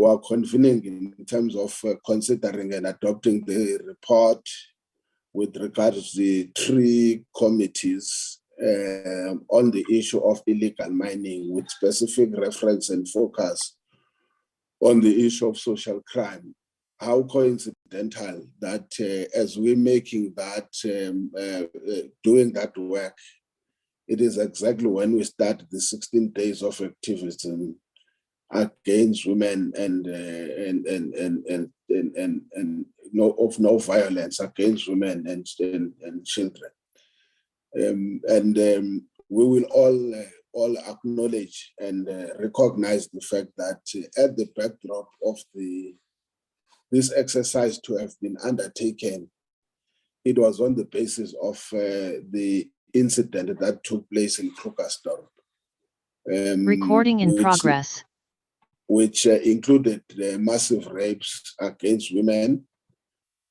we are convening in terms of considering and adopting the report with regards to the 3 committees on the issue of illegal mining, with specific reference and focus on the issue of social crime. How coincidental that as we're making that, doing that work, it is exactly when we start the 16 days of activism against women and no violence against women and children. We will all acknowledge and recognize the fact that at the backdrop of this exercise to have been undertaken, it was on the basis of the incident that took place in Krugersdorp. Recording in progress. Which included massive rapes against women.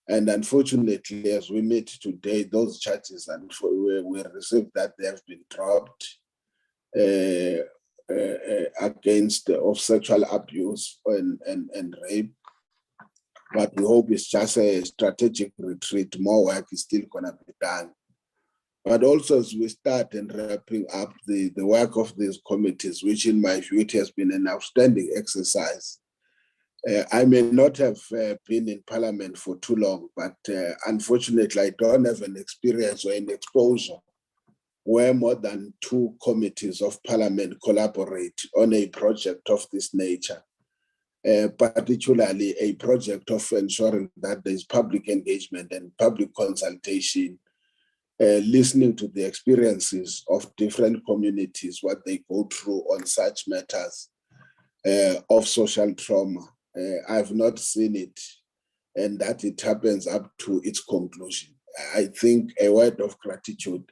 And unfortunately, as we meet today, those charges, and we received that they have been dropped against of sexual abuse and rape. But we hope it's just a strategic retreat. More work is still going to be done. But also, as we start and wrapping up the work of these committees, which in my view it has been an outstanding exercise. I may not have been in Parliament for too long, but unfortunately, I don't have an experience or an exposure where more than 2 committees of Parliament collaborate on a project of this nature, particularly a project of ensuring that there is public engagement and public consultation, listening to the experiences of different communities, what they go through on such matters of social trauma. I've not seen it, and that it happens up to its conclusion. I think a word of gratitude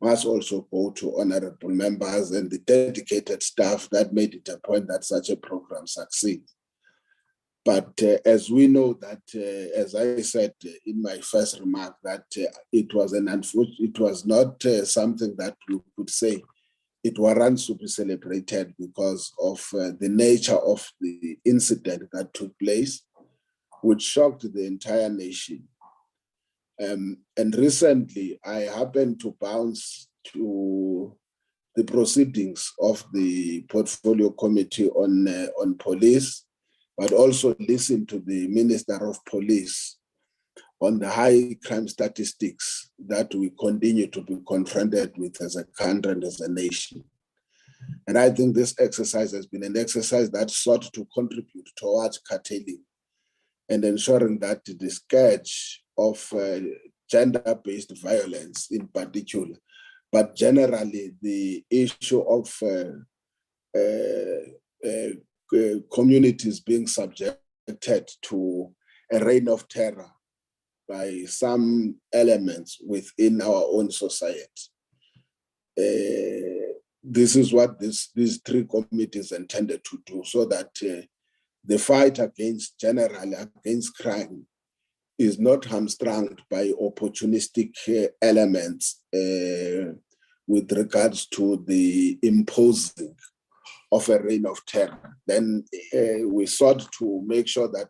must also go to honorable members and the dedicated staff that made it a point that such a program succeeds. But as we know that, as I said in my first remark, that it was not something that we could say it warrants to be celebrated because of the nature of the incident that took place, which shocked the entire nation. And recently, I happened to bounce to the proceedings of the Portfolio Committee on Police, but also listen to the Minister of Police on the high crime statistics that we continue to be confronted with as a country and as a nation. And I think this exercise has been an exercise that sought to contribute towards curtailing and ensuring that the scourge of gender-based violence in particular, but generally the issue of communities being subjected to a reign of terror by some elements within our own society. This is what these 3 committees intended to do, so that the fight generally against crime is not hamstrung by opportunistic elements with regards to the imposing of a reign of terror. Then we sought to make sure that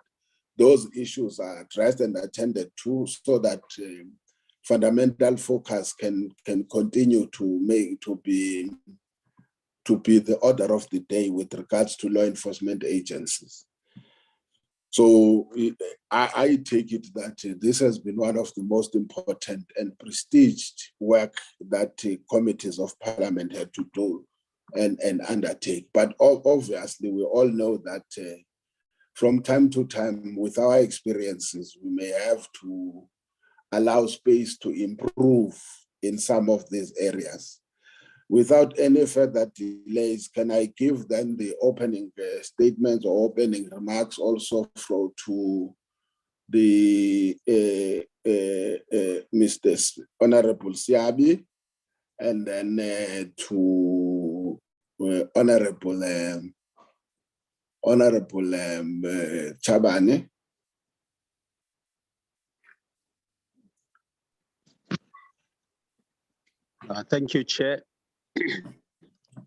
those issues are addressed and attended to, so that fundamental focus can continue to be the order of the day with regards to law enforcement agencies. So I take it that this has been one of the most important and prestiged work that committees of Parliament had to do and undertake. But obviously, we all know that from time to time, with our experiences, we may have to allow space to improve in some of these areas. Without any further delays, can I give then the opening statements or opening remarks also to the Mr. Honorable Siabi, and then to Honorable Chabane. Thank you, Chair.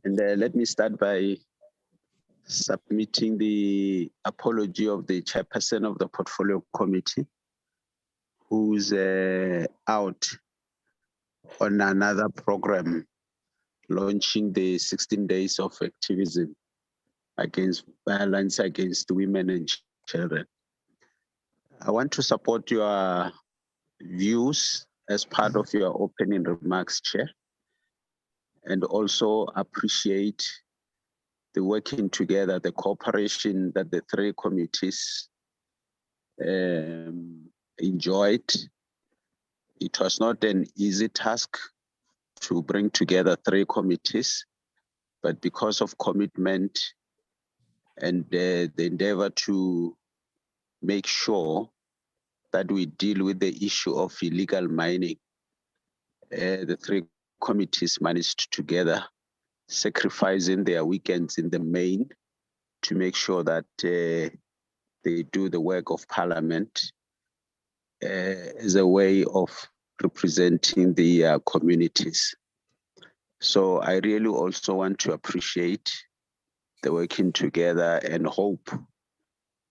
And let me start by submitting the apology of the chairperson of the portfolio committee, who's out on another program launching the 16 days of activism against violence against women and children. I want to support your views as part of your opening remarks, Chair, and also appreciate the working together, the cooperation that the three committees enjoyed. It was not an easy task to bring together three committees, but because of commitment and the endeavor to make sure that we deal with the issue of illegal mining, the three committees managed together, sacrificing their weekends in the main to make sure that they do the work of Parliament as a way of representing the communities. So I really also want to appreciate the working together and hope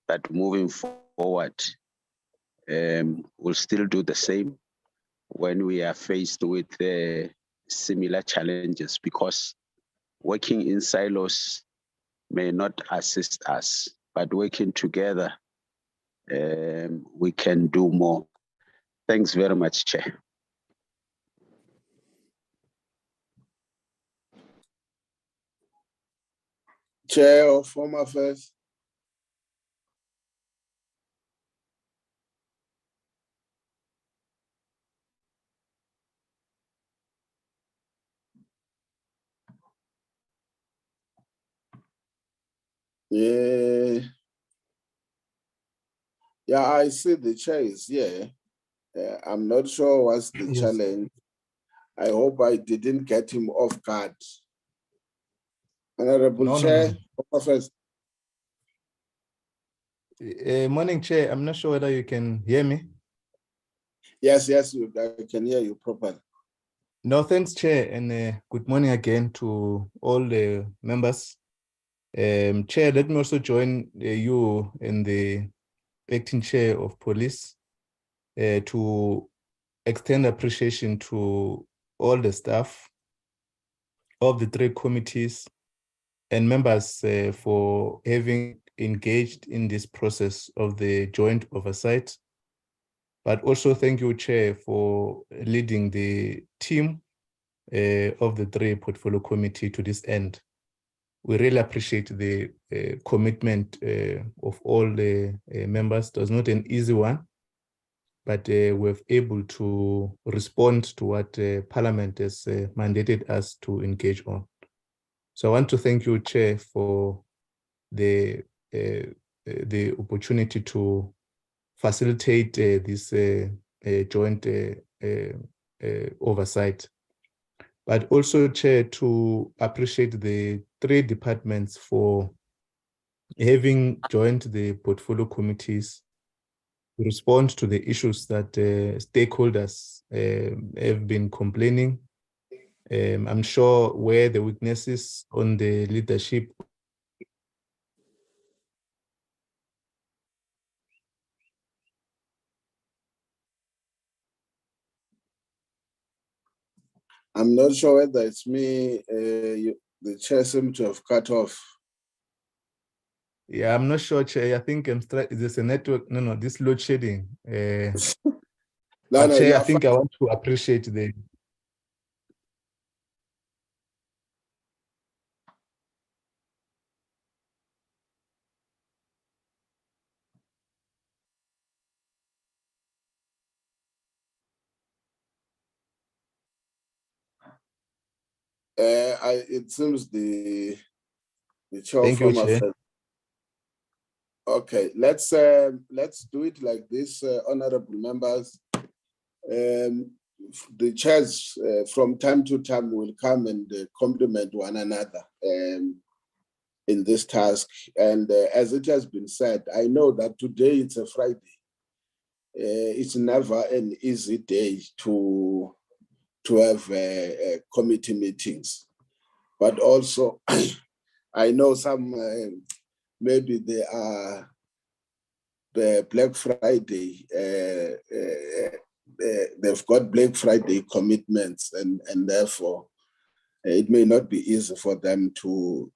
that moving forward, we'll still do the same when we are faced with similar challenges, because working in silos may not assist us, but working together, we can do more. Thanks very much, Chair. Chair of Home Affairs. Yeah, I see the chair is here. I'm not sure what's the challenge. I hope I didn't get him off guard. Honorable Chair, Office. Morning, Chair. I'm not sure whether you can hear me. Yes, I can hear you properly. No, thanks, Chair, and good morning again to all the members. Chair, let me also join you and the acting chair of police to extend appreciation to all the staff of the three committees and members for having engaged in this process of the joint oversight. But also thank you, Chair, for leading the team of the three portfolio committee to this end. We really appreciate the commitment of all the members. It was not an easy one, but we're able to respond to what Parliament has mandated us to engage on. So I want to thank you, Chair, for the opportunity to facilitate this joint oversight. But also, Chair, to appreciate the three departments for having joined the portfolio committees to respond to the issues that stakeholders have been complaining. I'm sure where the weaknesses on the leadership I'm not sure whether it's me, the chair seems to have cut off. Yeah, I'm not sure, Chair. I think there's a network, this load shedding. Chair, I think I want to appreciate the it seems the chair. Thank you, Chair. Okay, let's do it like this, honorable members. The chairs from time to time will come and complement one another in this task. And as it has been said, I know that today it's a Friday. It's never an easy day to have committee meetings, but also I know some, maybe they are the Black Friday, they've got Black Friday commitments, and therefore it may not be easy for them to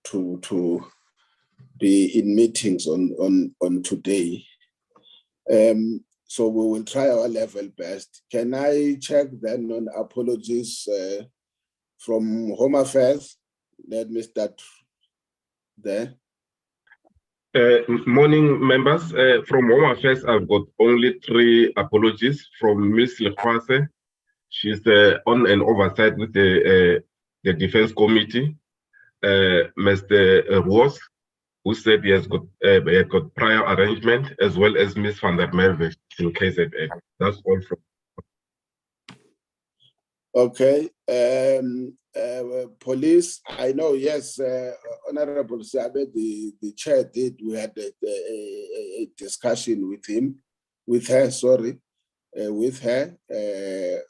be in meetings on today. So we will try our level best. Can I check then on apologies from Home Affairs? Let me start there. Morning, members. From Home Affairs, I've got only 3 apologies from Ms. Lekwase. She's on an oversight with the Defense Committee. Mr. Roos, who said he has got prior arrangement, as well as Ms. van der Merwe in KZN. That's all from. Okay. Police, I know, yes, Honorable Sabe, the chair did, we had a discussion with her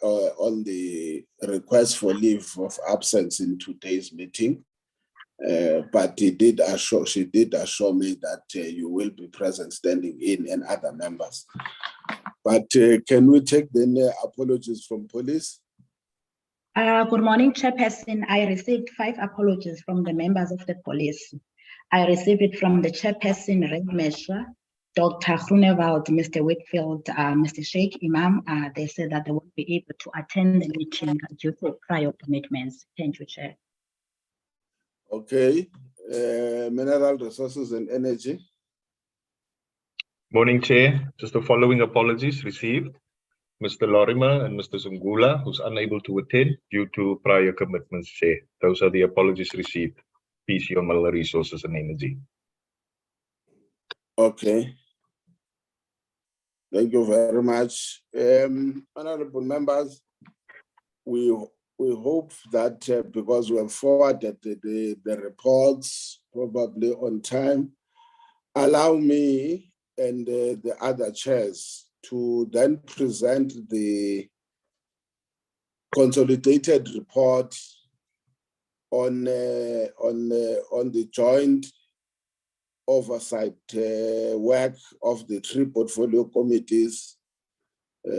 on the request for leave of absence in today's meeting. But she did assure me that you will be present, standing in, and other members. But can we take the apologies from police? Good morning, Chairperson. I received 5 apologies from the members of the police. I received it from the Chairperson, Red Mesha, Dr. Groenewald, Mr. Whitfield, Mr. Sheikh Imam. They said that they won't be able to attend the meeting due to prior commitments. Thank you, Chair. Okay. Mineral Resources and Energy. Morning, Chair. Just the following apologies received. Mr. Lorimer and Mr. Zungula, who's unable to attend due to prior commitments, Chair. Those are the apologies received. PC on Mineral Resources and Energy. Okay. Thank you very much. Honorable members, we hope that because we have forwarded the reports probably on time, allow me and the other chairs to then present the consolidated report on the joint oversight work of the 3 portfolio committees,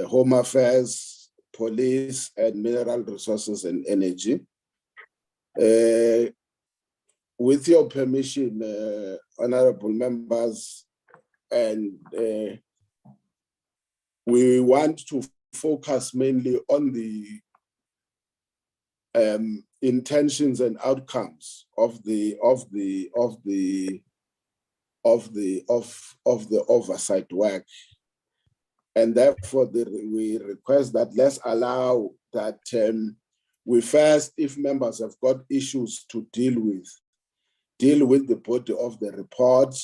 Home Affairs, Police, and Mineral Resources and Energy. With your permission, honorable members, and we want to focus mainly on the intentions and outcomes of the oversight work, and therefore we request that let's allow that we first, if members have got issues to deal with the body of the report.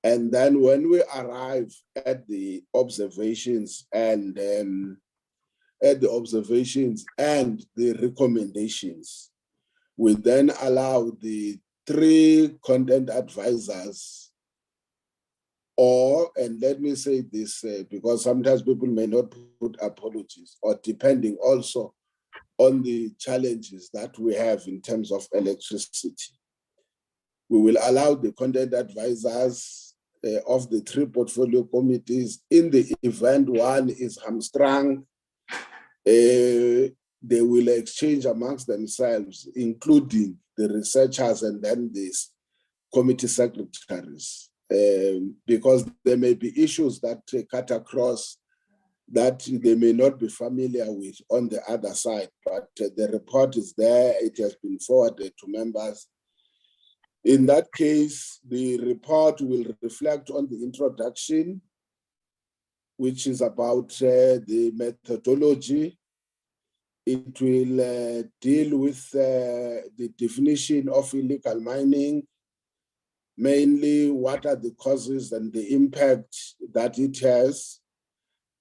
And then when we arrive at the observations and the recommendations, we then allow the 3 content advisors, and let me say this, because sometimes people may not put apologies, or depending also on the challenges that we have in terms of electricity. We will allow the content advisors of the 3 portfolio committees, in the event one is hamstrung, they will exchange amongst themselves, including the researchers and then these committee secretaries, because there may be issues that cut across that they may not be familiar with on the other side, but the report is there, it has been forwarded to members. In that case, the report will reflect on the introduction, which is about the methodology. It will deal with the definition of illegal mining, mainly what are the causes and the impact that it has.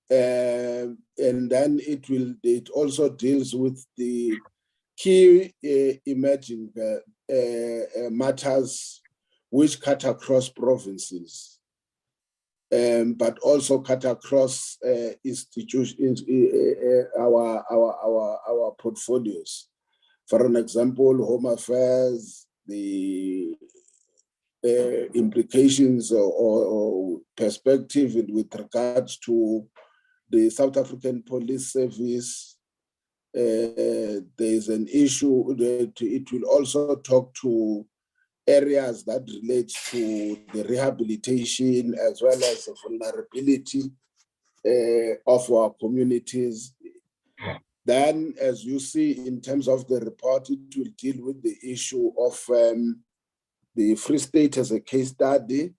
And then it also deals with the key emerging matters which cut across provinces, but also cut across institutions, our portfolios. For an example, Home Affairs, the implications or perspective with regards to the South African Police Service. There is an issue that it will also talk to areas that relate to the rehabilitation as well as the vulnerability of our communities. Then, as you see in terms of the report, it will deal with the issue of the Free State as a case study.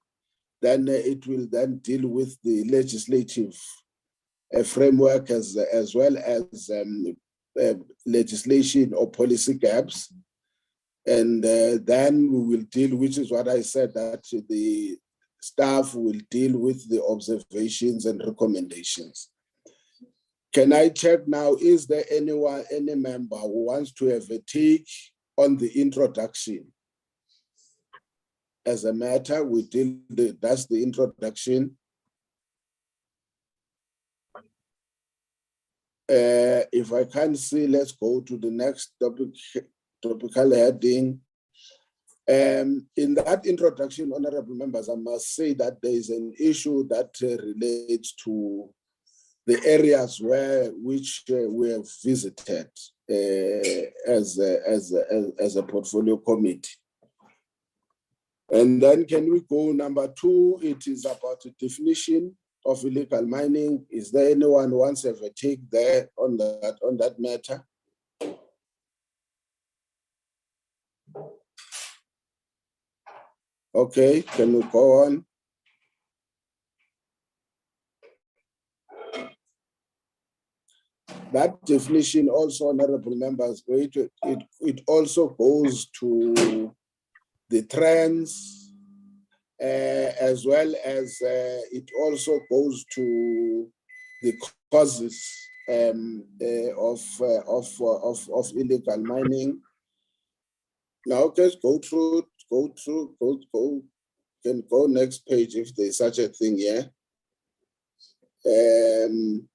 Then it will then deal with the legislative framework as well as legislation or policy gaps. And then we will deal, which is what I said, that the staff will deal with the observations and recommendations. Can I check now, is there any member who wants to have a take on the introduction? As a matter, we deal, that's the introduction. If I can't see, let's go to the next topical heading. In that introduction, honorable members, I must say that there is an issue that relates to the areas which we have visited as a portfolio committee. And then can we go number 2? It is about the definition of illegal mining. Is there anyone who wants to have a take there on that matter? Okay, can we go on? That definition also, honorable members, it also goes to the trends, as well as it also goes to the causes of illegal mining. Now, just go through, can go next page if there's such a thing, yeah. Then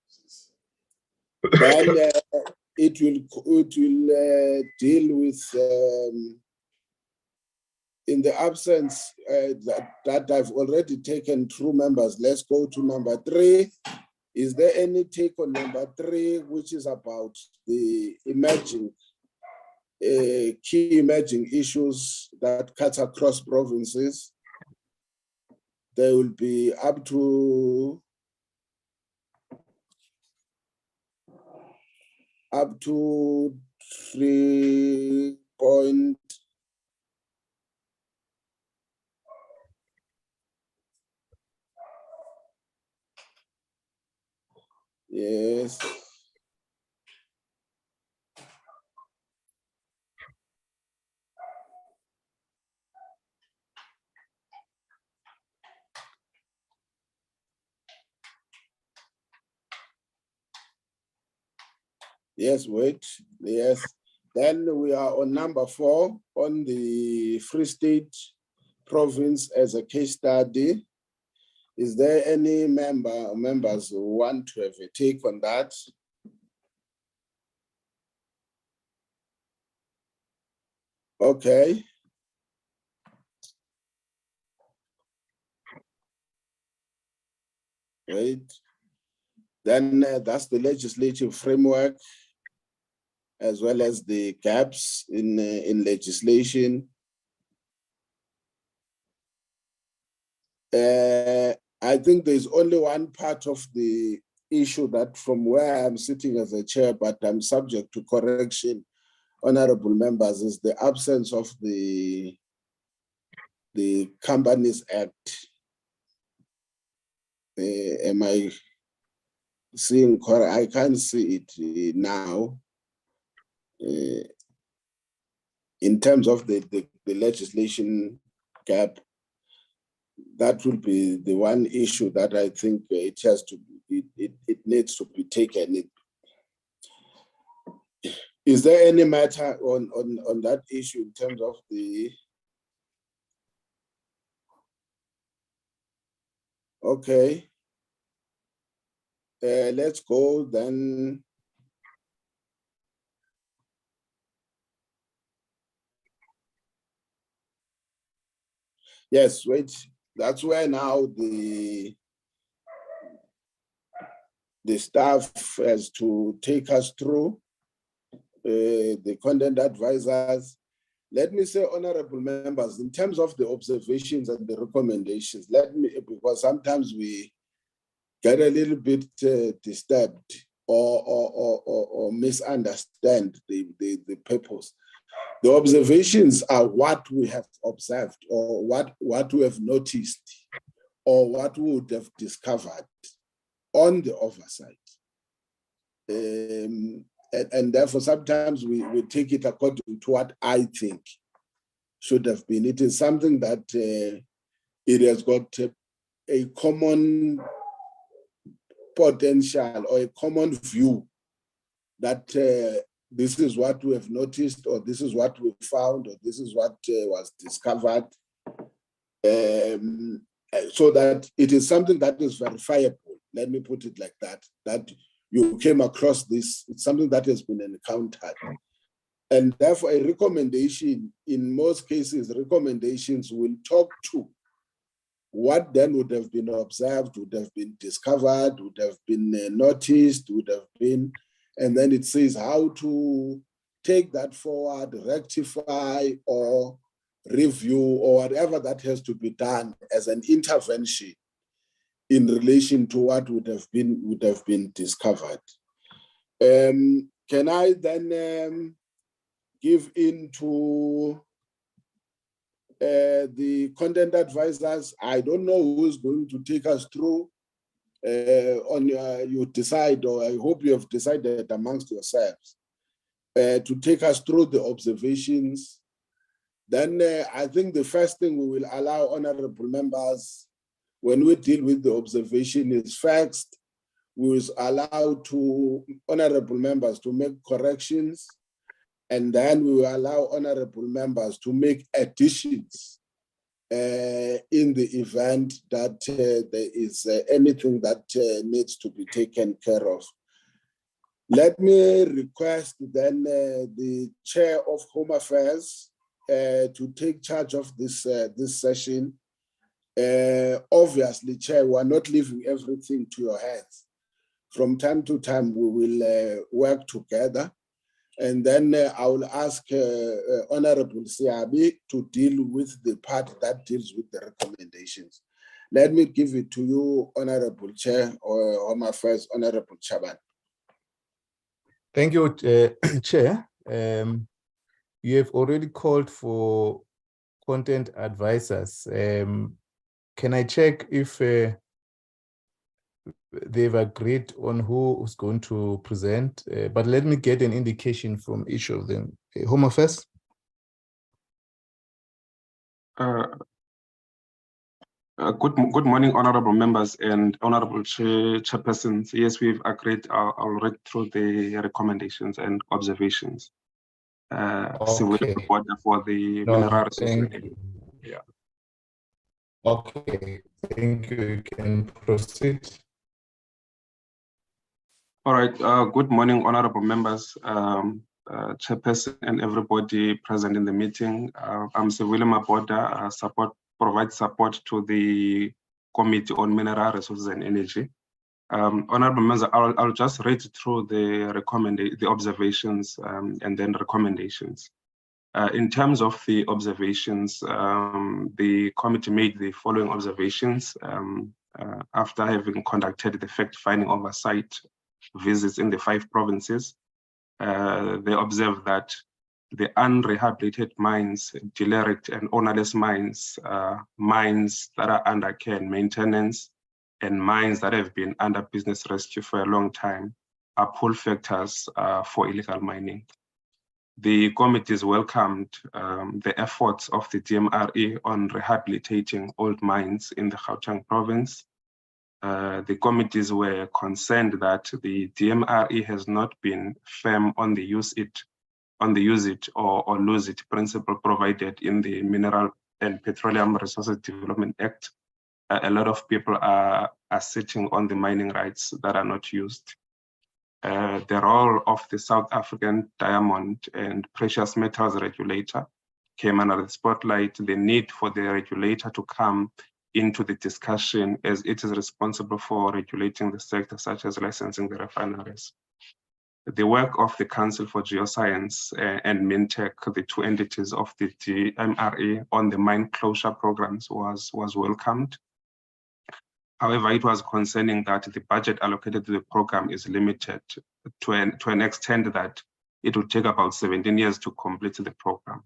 it will deal with in the absence that I've already taken through members. Let's go to number 3. Is there any take on number 3, which is about the emerging key emerging issues that cut across provinces? There will be up to 3 point. Yes. Yes, wait, yes. Then we are on number 4 on the Free State province as a case study. Is there any members who want to have a take on that? Okay. Right. Then that's the legislative framework, as well as the gaps in legislation. I think there's only one part of the issue that from where I'm sitting as a chair, but I'm subject to correction, honorable members, is the absence of the Companies Act. Am I seeing correct? I can't see it now. In terms of the legislation gap, that will be the one issue that I think it has to be, it needs to be taken. Is there any matter on that issue in terms of the? Okay. Let's go then. Yes, wait. That's where now the staff has to take us through the content advisors. Let me say, honorable members, in terms of the observations and the recommendations, because sometimes we get a little bit disturbed or misunderstand the purpose. The observations are what we have observed or what we have noticed or what we would have discovered on the oversight. And therefore, sometimes we take it according to what I think should have been. It is something that it has got a common potential or a common view that this is what we have noticed, or this is what we found, or this is what was discovered, so that it is something that is verifiable. Let me put it like that, that you came across this, it's something that has been encountered. And therefore, a recommendation, in most cases, recommendations will talk to what then would have been observed, would have been discovered, would have been noticed, would have been, and then it says how to take that forward, rectify or review or whatever that has to be done as an intervention in relation to what would have been discovered. Can I then give in to the content advisors? I don't know who's going to take us through. You decide, or I hope you have decided amongst yourselves to take us through the observations. Then I think the first thing we will allow honorable members, when we deal with the observation, is first, we will allow to honorable members to make corrections, and then we will allow honorable members to make additions in the event that there is anything that needs to be taken care of. Let me request then the Chair of Home Affairs to take charge of this session. Obviously, Chair, we are not leaving everything to your hands. From time to time, we will work together. And then I will ask Honorable Siabi to deal with the part that deals with the recommendations. Let me give it to you, Honorable Chair, or Home Affairs, Honorable Chaban. Thank you, Chair. You have already called for content advisors. Can I check if they've agreed on who is going to present? But let me get an indication from each of them. Home Affairs? Good morning, honorable members and honorable chairpersons. Yes, we've agreed. I'll read through the recommendations and observations. Okay. For the No, thank you. Yeah. Okay, thank you. You can proceed. All right. Good morning, honorable members, chairperson, and everybody present in the meeting. I'm Sir William Aboda, provide support to the Committee on Mineral Resources and Energy. Honorable members, I'll just read through the observations and then recommendations. In terms of the observations, the committee made the following observations after having conducted the fact-finding oversight visits in the 5 provinces. They observed that the unrehabilitated mines, derelict and ownerless mines, mines that are under care and maintenance, and mines that have been under business rescue for a long time are pull factors for illegal mining. The committees welcomed the efforts of the DMRE on rehabilitating old mines in the Gauteng province. The committees were concerned that the DMRE has not been firm on the use it or lose it principle provided in the Mineral and Petroleum Resources Development Act. A lot of people are sitting on the mining rights that are not used. The role of the South African Diamond and Precious Metals Regulator came under the spotlight, the need for the regulator to come into the discussion, as it is responsible for regulating the sector, such as licensing the refineries. The work of the Council for Geoscience and Mintech, the two entities of the DMRE on the mine closure programs, was welcomed. However, it was concerning that the budget allocated to the program is limited to an extent that it will take about 17 years to complete the program.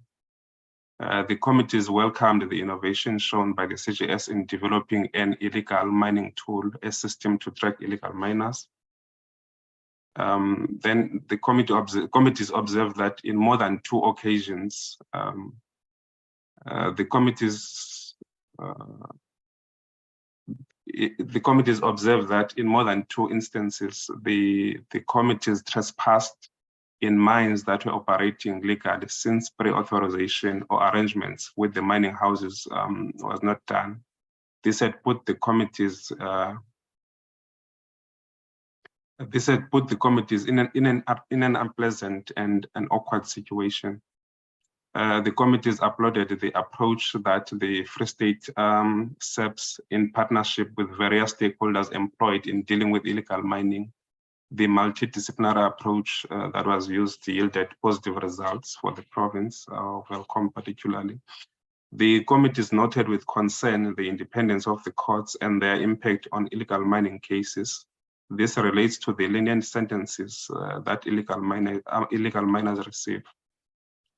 The committees welcomed the innovation shown by the CGS in developing an illegal mining tool, a system to track illegal miners. Then the committees observed that in more than 2 occasions, the committees observed that in more than 2 instances, the committees trespassed in mines that were operating legally, since pre-authorization or arrangements with the mining houses was not done. This had put the committees in an unpleasant and an awkward situation. The committees applauded the approach that the Free State SEPs, in partnership with various stakeholders employed in dealing with illegal mining. The multidisciplinary approach that was used yielded positive results for the province, welcome particularly. The committees noted with concern the independence of the courts and their impact on illegal mining cases. This relates to the lenient sentences that illegal miners receive.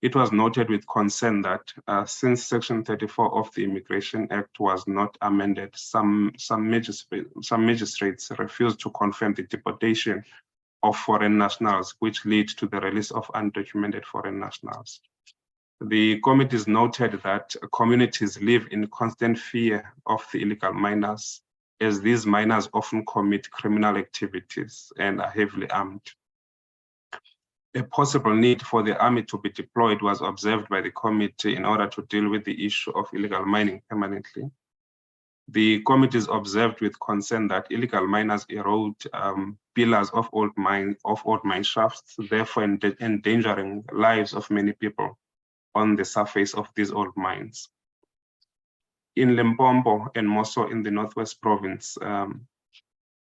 It was noted with concern that since Section 34 of the Immigration Act was not amended, some magistrates refused to confirm the deportation of foreign nationals, which lead to the release of undocumented foreign nationals. The committees noted that communities live in constant fear of the illegal miners, as these miners often commit criminal activities and are heavily armed. A possible need for the army to be deployed was observed by the committee in order to deal with the issue of illegal mining permanently. The committees observed with concern that illegal miners erode pillars of old mine shafts, therefore endangering lives of many people on the surface of these old mines. In Limpopo and more so in the Northwest Province,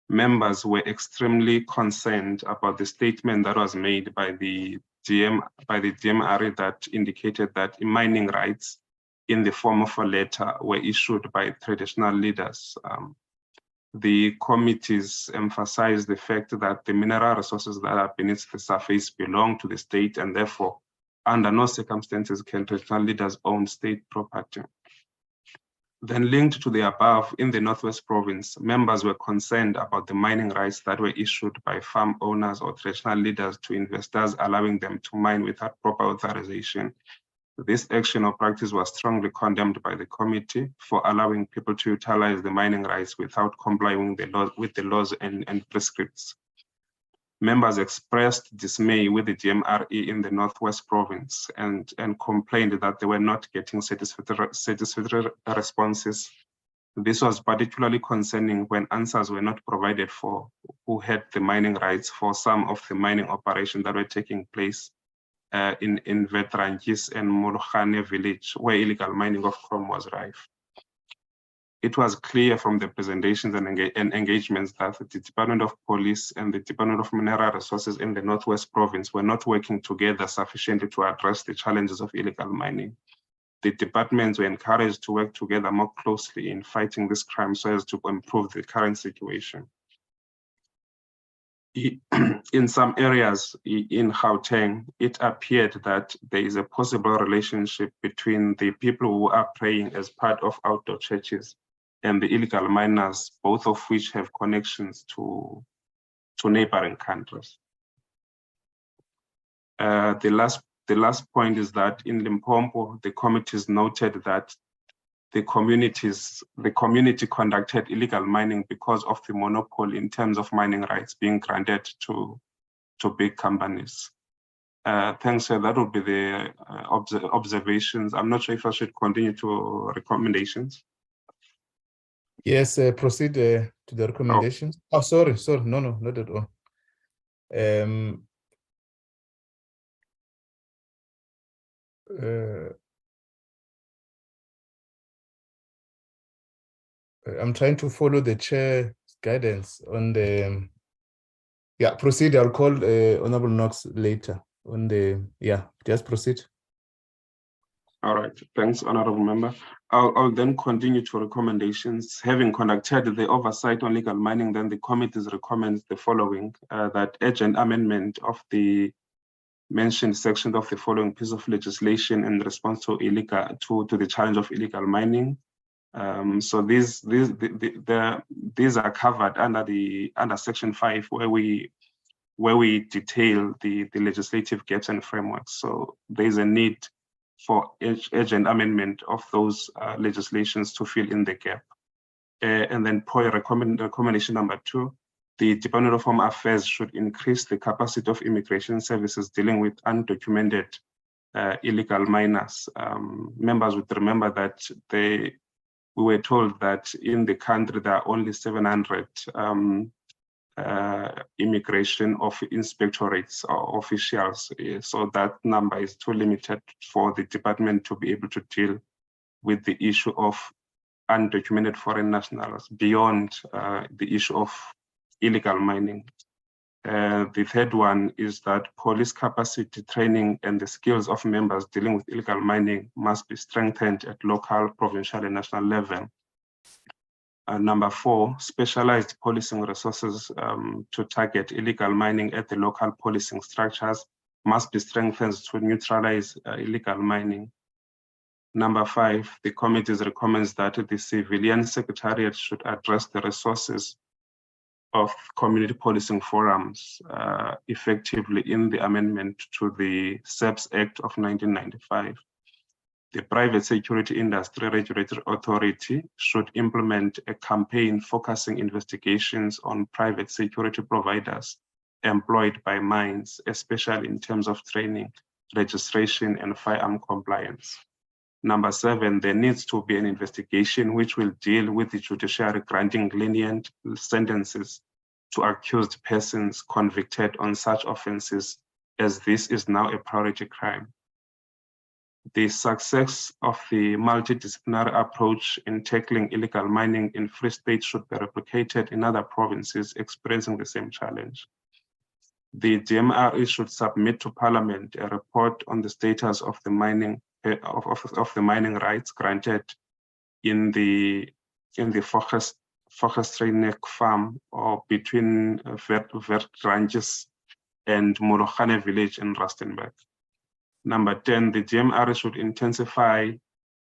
members were extremely concerned about the statement that was made by the DMRE that indicated that mining rights in the form of a letter were issued by traditional leaders. The committees emphasized the fact that the mineral resources that are beneath the surface belong to the state, and therefore, under no circumstances can traditional leaders own state property. Then linked to the above, in the Northwest Province, members were concerned about the mining rights that were issued by farm owners or traditional leaders to investors, allowing them to mine without proper authorization. This action or practice was strongly condemned by the committee for allowing people to utilize the mining rights without complying with the laws and prescripts. Members expressed dismay with the DMRE in the Northwest Province and complained that they were not getting satisfactory responses. This was particularly concerning when answers were not provided for who had the mining rights for some of the mining operations that were taking place in Vetrangis and Molokhane village, where illegal mining of chrome was rife. It was clear from the presentations and engagements that the Department of Police and the Department of Mineral Resources in the Northwest Province were not working together sufficiently to address the challenges of illegal mining. The departments were encouraged to work together more closely in fighting this crime so as to improve the current situation. In some areas in Gauteng, it appeared that there is a possible relationship between the people who are praying as part of outdoor churches and the illegal miners, both of which have connections to neighboring countries. The last point is that in Limpopo, the committees noted that the community conducted illegal mining because of the monopoly in terms of mining rights being granted to big companies. Thanks, sir. That would be the observations. I'm not sure if I should continue to recommendations. Yes, proceed to the recommendations. Oh, sorry, no, not at all. I'm trying to follow the chair's guidance on the, yeah, proceed. I'll call Honorable Knox later on the, yeah, just proceed. All right, thanks, Honorable Member. I'll then continue to recommendations. Having conducted the oversight on legal mining, then the committees recommends the following, that urgent amendment of the mentioned sections of the following piece of legislation in response to the challenge of illegal mining. So these are covered under Section 5, where we detail the legislative gaps and frameworks. So there is a need for urgent amendment of those legislations to fill in the gap. And then recommendation number 2, the Department of Home Affairs should increase the capacity of immigration services dealing with undocumented illegal miners. Members would remember that we were told that in the country there are only 700 immigration inspectorates or officials. So that number is too limited for the department to be able to deal with the issue of undocumented foreign nationals beyond the issue of illegal mining. The third one is that police capacity training and the skills of members dealing with illegal mining must be strengthened at local, provincial, and national level. Number 4, specialized policing resources to target illegal mining at the local policing structures must be strengthened to neutralize illegal mining. Number 5, the committee recommends that the civilian secretariat should address the resources of community policing forums effectively in the amendment to the SEPS Act of 1995. The Private Security Industry Regulatory Authority should implement a campaign focusing investigations on private security providers employed by mines, especially in terms of training, registration, and firearm compliance. Number 7, there needs to be an investigation which will deal with the judiciary granting lenient sentences to accused persons convicted on such offenses, as this is now a priority crime. The success of the multidisciplinary approach in tackling illegal mining in Free State should be replicated in other provinces experiencing the same challenge. The DMRE should submit to Parliament a report on the status of the mining rights granted in the Vogestreinek farm or between Vertranges and Morochane village in Rustenburg. Number 10, the DMRE should intensify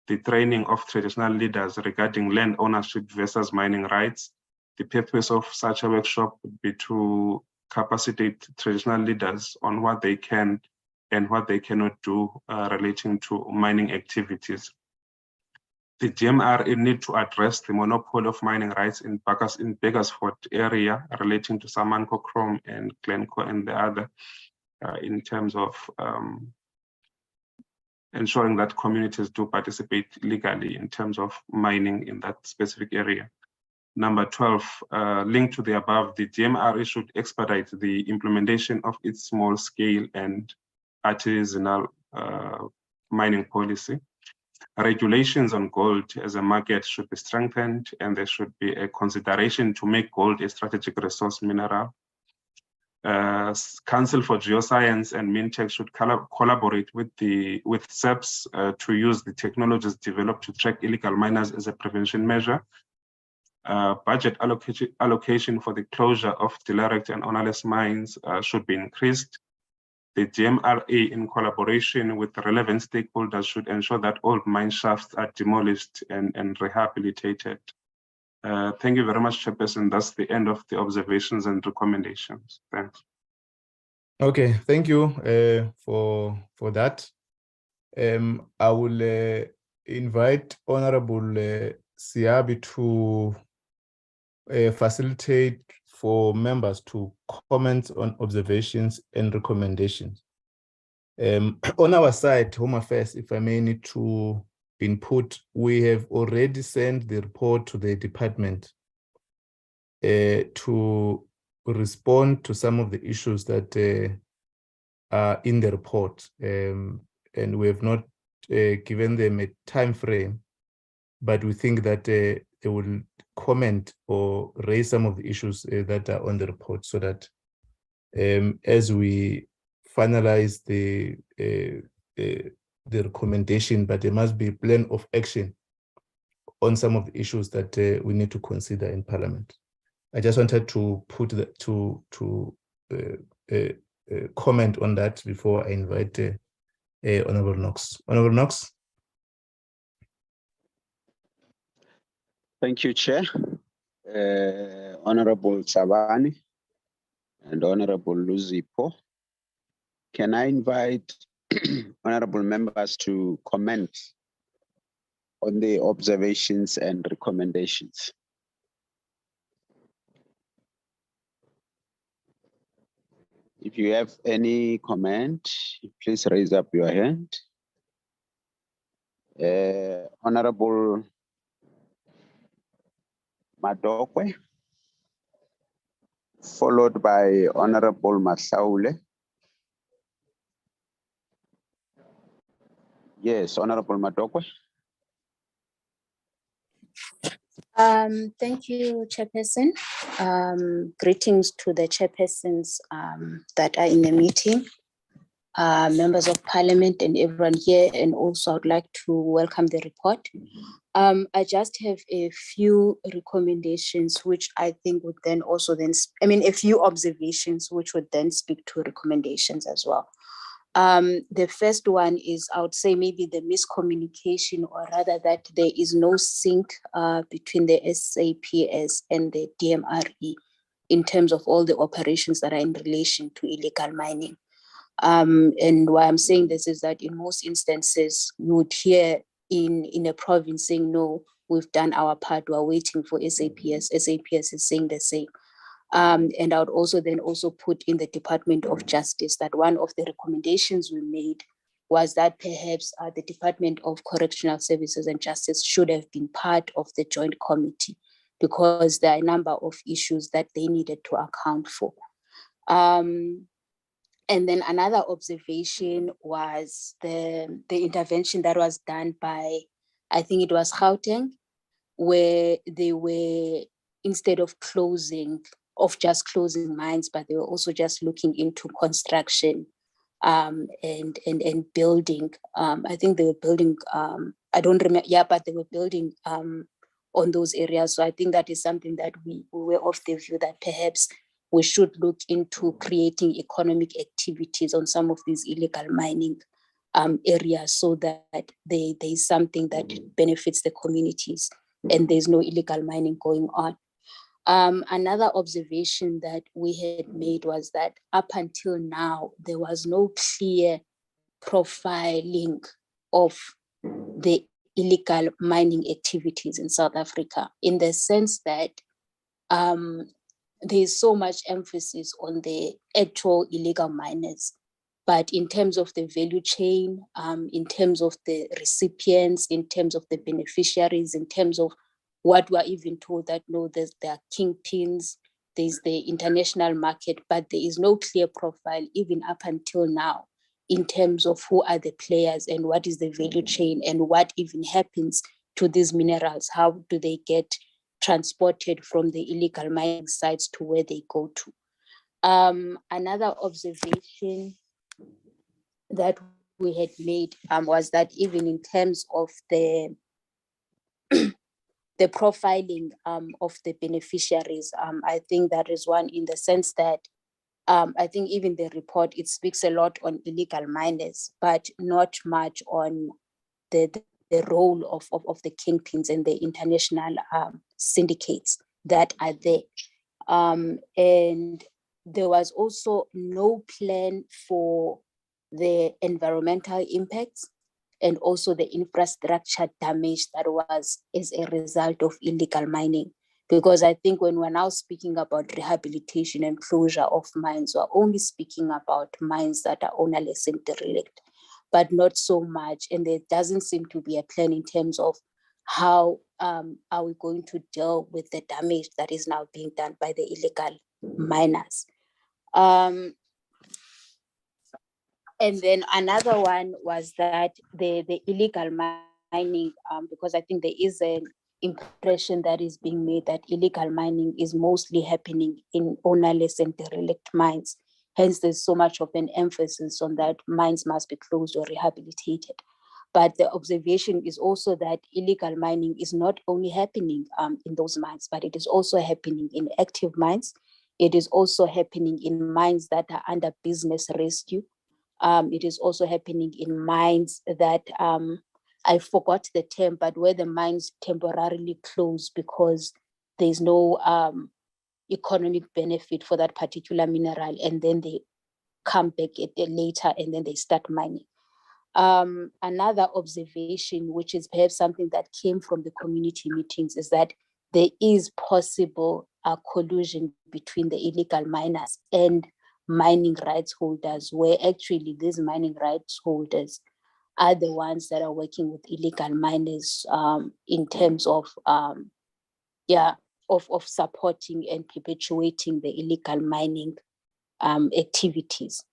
the training of traditional leaders regarding land ownership versus mining rights. The purpose of such a workshop would be to capacitate traditional leaders on what they can and what they cannot do relating to mining activities. The DMRE need to address the monopoly of mining rights in Beggarsford area relating to Samanco Chrome and Glencore and the other in terms of ensuring that communities do participate legally in terms of mining in that specific area. Number 12, linked to the above, the DMRE should expedite the implementation of its small scale and artisanal mining policy. Regulations on gold as a market should be strengthened, and there should be a consideration to make gold a strategic resource mineral. Council for Geoscience and Mintech should collaborate with SEPS to use the technologies developed to track illegal miners as a prevention measure. Budget allocation for the closure of derelict and ownerless mines should be increased. The DMRE, in collaboration with the relevant stakeholders, should ensure that all mine shafts are demolished and rehabilitated. Thank you very much, Chairperson. That's the end of the observations and recommendations. Thanks. Okay, thank you for that. I will invite Honorable Siabi to facilitate for members to comment on observations and recommendations. On our side, Home Affairs, if I may need to input, we have already sent the report to the department to respond to some of the issues that are in the report, and we have not given them a time frame, but we think that they will comment or raise some of the issues that are on the report, so that as we finalize the recommendation, but there must be a plan of action on some of the issues that we need to consider in Parliament. I just wanted to put that comment on that before I invite Honorable Knox. Honorable Knox. Thank you, Chair. Honorable Sabani and Honorable Luzipo. Can I invite honorable members to comment on the observations and recommendations? If you have any comment, please raise up your hand. Honorable Madokwe, followed by Honorable Masaule. Yes, Honorable Madokwe. Thank you, Chairperson. Greetings to the chairpersons that are in the meeting, members of Parliament and everyone here, and also I'd like to welcome the report. I just have a few recommendations, which I think would then also a few observations, which would then speak to recommendations as well. The first one is, I would say maybe the miscommunication, or rather that there is no sync between the SAPS and the DMRE in terms of all the operations that are in relation to illegal mining. And why I'm saying this is that in most instances, you would hear in a province saying, no, we've done our part, we're waiting for SAPS. SAPS is saying the same. And I would also put in the Department of Justice that one of the recommendations we made was that perhaps the Department of Correctional Services and Justice should have been part of the joint committee, because there are a number of issues that they needed to account for. And then another observation was the intervention that was done by, I think it was Gauteng, where they were, instead of just closing mines, but they were also just looking into construction and building. I think they were building, I don't remember, but they were building on those areas. So I think that is something that we were of the view that perhaps we should look into creating economic activities on some of these illegal mining areas, so that there is something that benefits the communities and there's no illegal mining going on. Another observation that we had made was that up until now, there was no clear profiling of the illegal mining activities in South Africa, in the sense that there's so much emphasis on the actual illegal miners, but in terms of the value chain, in terms of the recipients, in terms of the beneficiaries, in terms of what we're even told that no, there are kingpins, there's the international market, but there is no clear profile even up until now in terms of who are the players and what is the value chain and what even happens to these minerals. How do they get transported from the illegal mining sites to where they go to? Another observation that we had made was that even in terms of the profiling of the beneficiaries, I think that is one, in the sense that I think even the report, it speaks a lot on illegal miners, but not much on the role of the kingpins and the international syndicates that are there. And there was also no plan for the environmental impacts and also the infrastructure damage that was as a result of illegal mining. Because I think when we're now speaking about rehabilitation and closure of mines, we're only speaking about mines that are ownerless and derelict, but not so much. And there doesn't seem to be a plan in terms of how are we going to deal with the damage that is now being done by the illegal miners. And then another one was that the illegal mining, because I think there is impression that is being made that illegal mining is mostly happening in ownerless and derelict mines. Hence, there's so much of an emphasis on that mines must be closed or rehabilitated. But the observation is also that illegal mining is not only happening in those mines, but it is also happening in active mines. It is also happening in mines that are under business rescue. It is also happening in mines that, I forgot the term, but where the mines temporarily close because there's no economic benefit for that particular mineral, and then they come back later and then they start mining. Another observation, which is perhaps something that came from the community meetings, is that there is possible collusion between the illegal miners and mining rights holders, where actually these mining rights holders are the ones that are working with illegal miners in terms of supporting and perpetuating the illegal mining activities.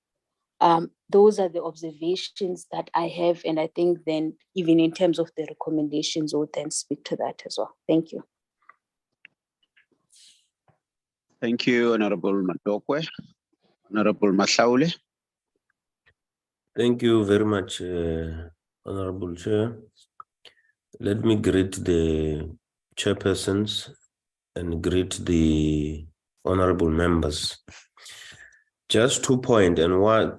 Those are the observations that I have, and I think then even in terms of the recommendations, we'll then speak to that as well. Thank you. Thank you, Honorable Madokwe. Honorable Masaule. Thank you very much, Honorable Chair. Let me greet the chairpersons and greet the honorable members. Just 2 points, and one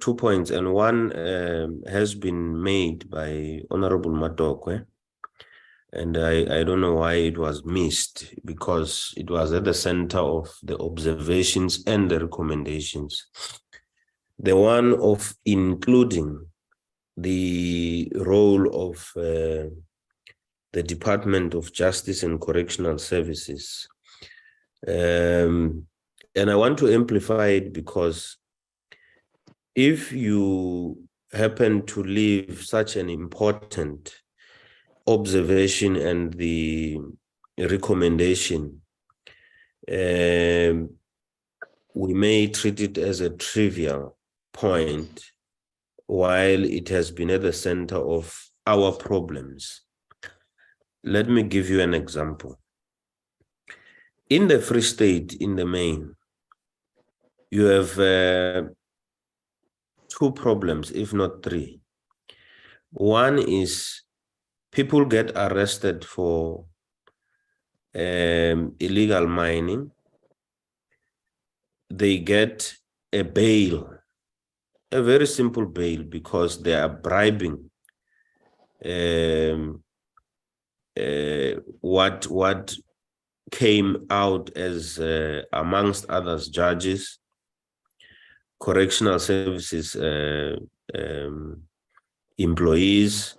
has been made by Honorable Madokwe, and I don't know why it was missed, because it was at the center of the observations and the recommendations. The one of including the role of the Department of Justice and Correctional Services. And I want to amplify it because if you happen to leave such an important observation and the recommendation, we may treat it as a trivial point, while it has been at the center of our problems. Let me give you an example. In the Free State, in the main, you have 2 problems, if not 3. One is people get arrested for illegal mining. They get a bail, a very simple bail, because they are bribing what came out as, amongst others, judges, correctional services employees,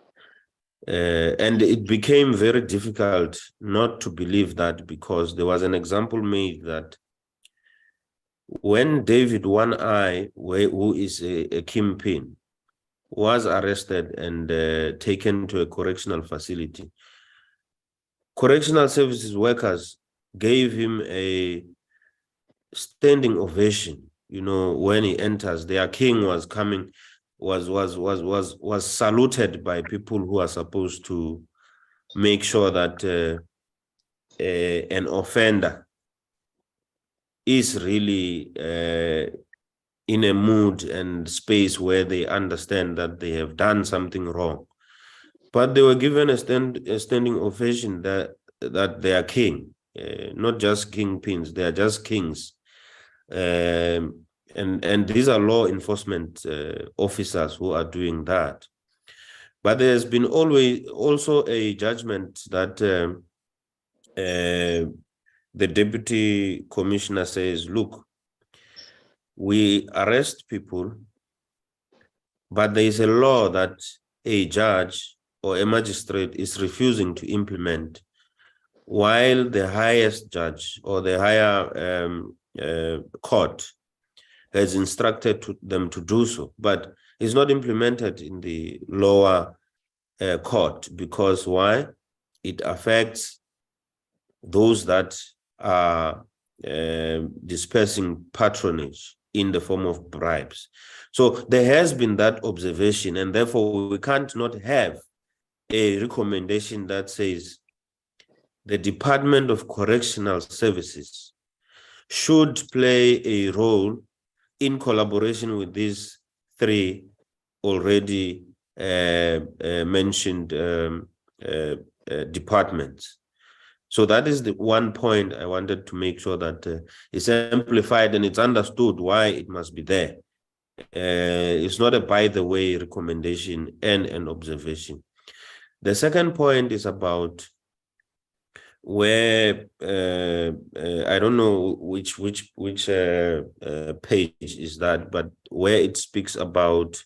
and it became very difficult not to believe that, because there was an example made that when David One Eye, who is a kingpin, was arrested and taken to a correctional facility, correctional services workers gave him a standing ovation. You know, when he enters, their king was coming, was saluted by people who are supposed to make sure that an offender is really in a mood and space where they understand that they have done something wrong. But they were given a standing ovation that they are king, not just kingpins, they are just kings. And these are law enforcement officers who are doing that. But there's been also a judgment that the deputy commissioner says, look, we arrest people, but there is a law that a judge or a magistrate is refusing to implement, while the highest judge or the higher court has instructed them to do so, but it's not implemented in the lower court. Because why? It affects those that are dispersing patronage in the form of bribes. So there has been that observation, and therefore we can't not have a recommendation that says the Department of Correctional Services should play a role in collaboration with these three already mentioned departments. So that is the one point I wanted to make sure that it's amplified and it's understood why it must be there. It's not a by the way recommendation and an observation. The second point is about where I don't know which page is that, but where it speaks about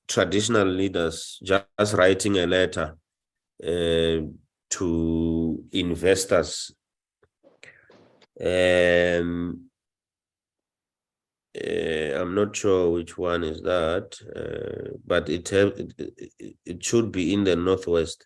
traditional leaders just writing a letter to investors. I'm not sure which one is that, but it should be in the Northwest.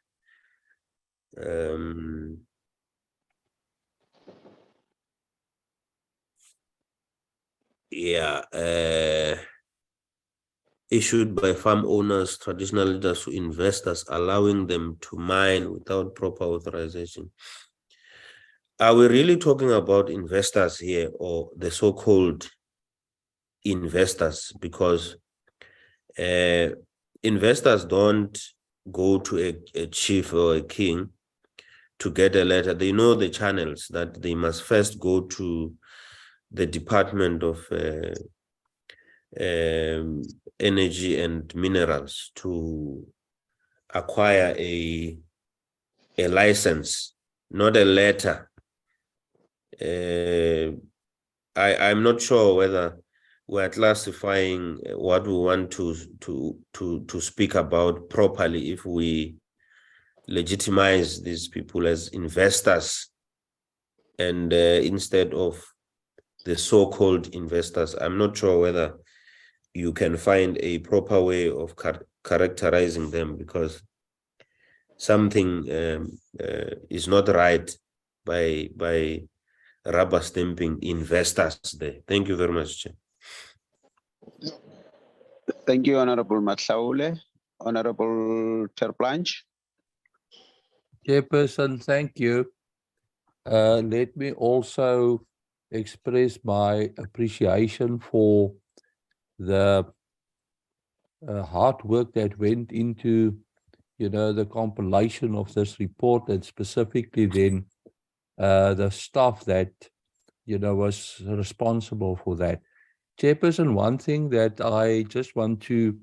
Issued by farm owners, traditional leaders to investors, allowing them to mine without proper authorization. Are we really talking about investors here, or the so-called investors? Because investors don't go to a chief or a king to get a letter. They know the channels that they must first go to the Department of Energy and Minerals to acquire a license, not a letter. I'm not sure whether we're classifying what we want to speak about properly if we legitimize these people as investors and instead of the so-called investors. I'm not sure whether you can find a proper way of characterizing them, because something is not right by rubber stamping investors there. Thank you very much, Chair. Thank you, Honorable Matlaule. Honorable Terplanch. Chairperson, thank you. Let me also express my appreciation for the hard work that went into, the compilation of this report, and specifically then the staff that, was responsible for that. Chairperson, one thing that I just want to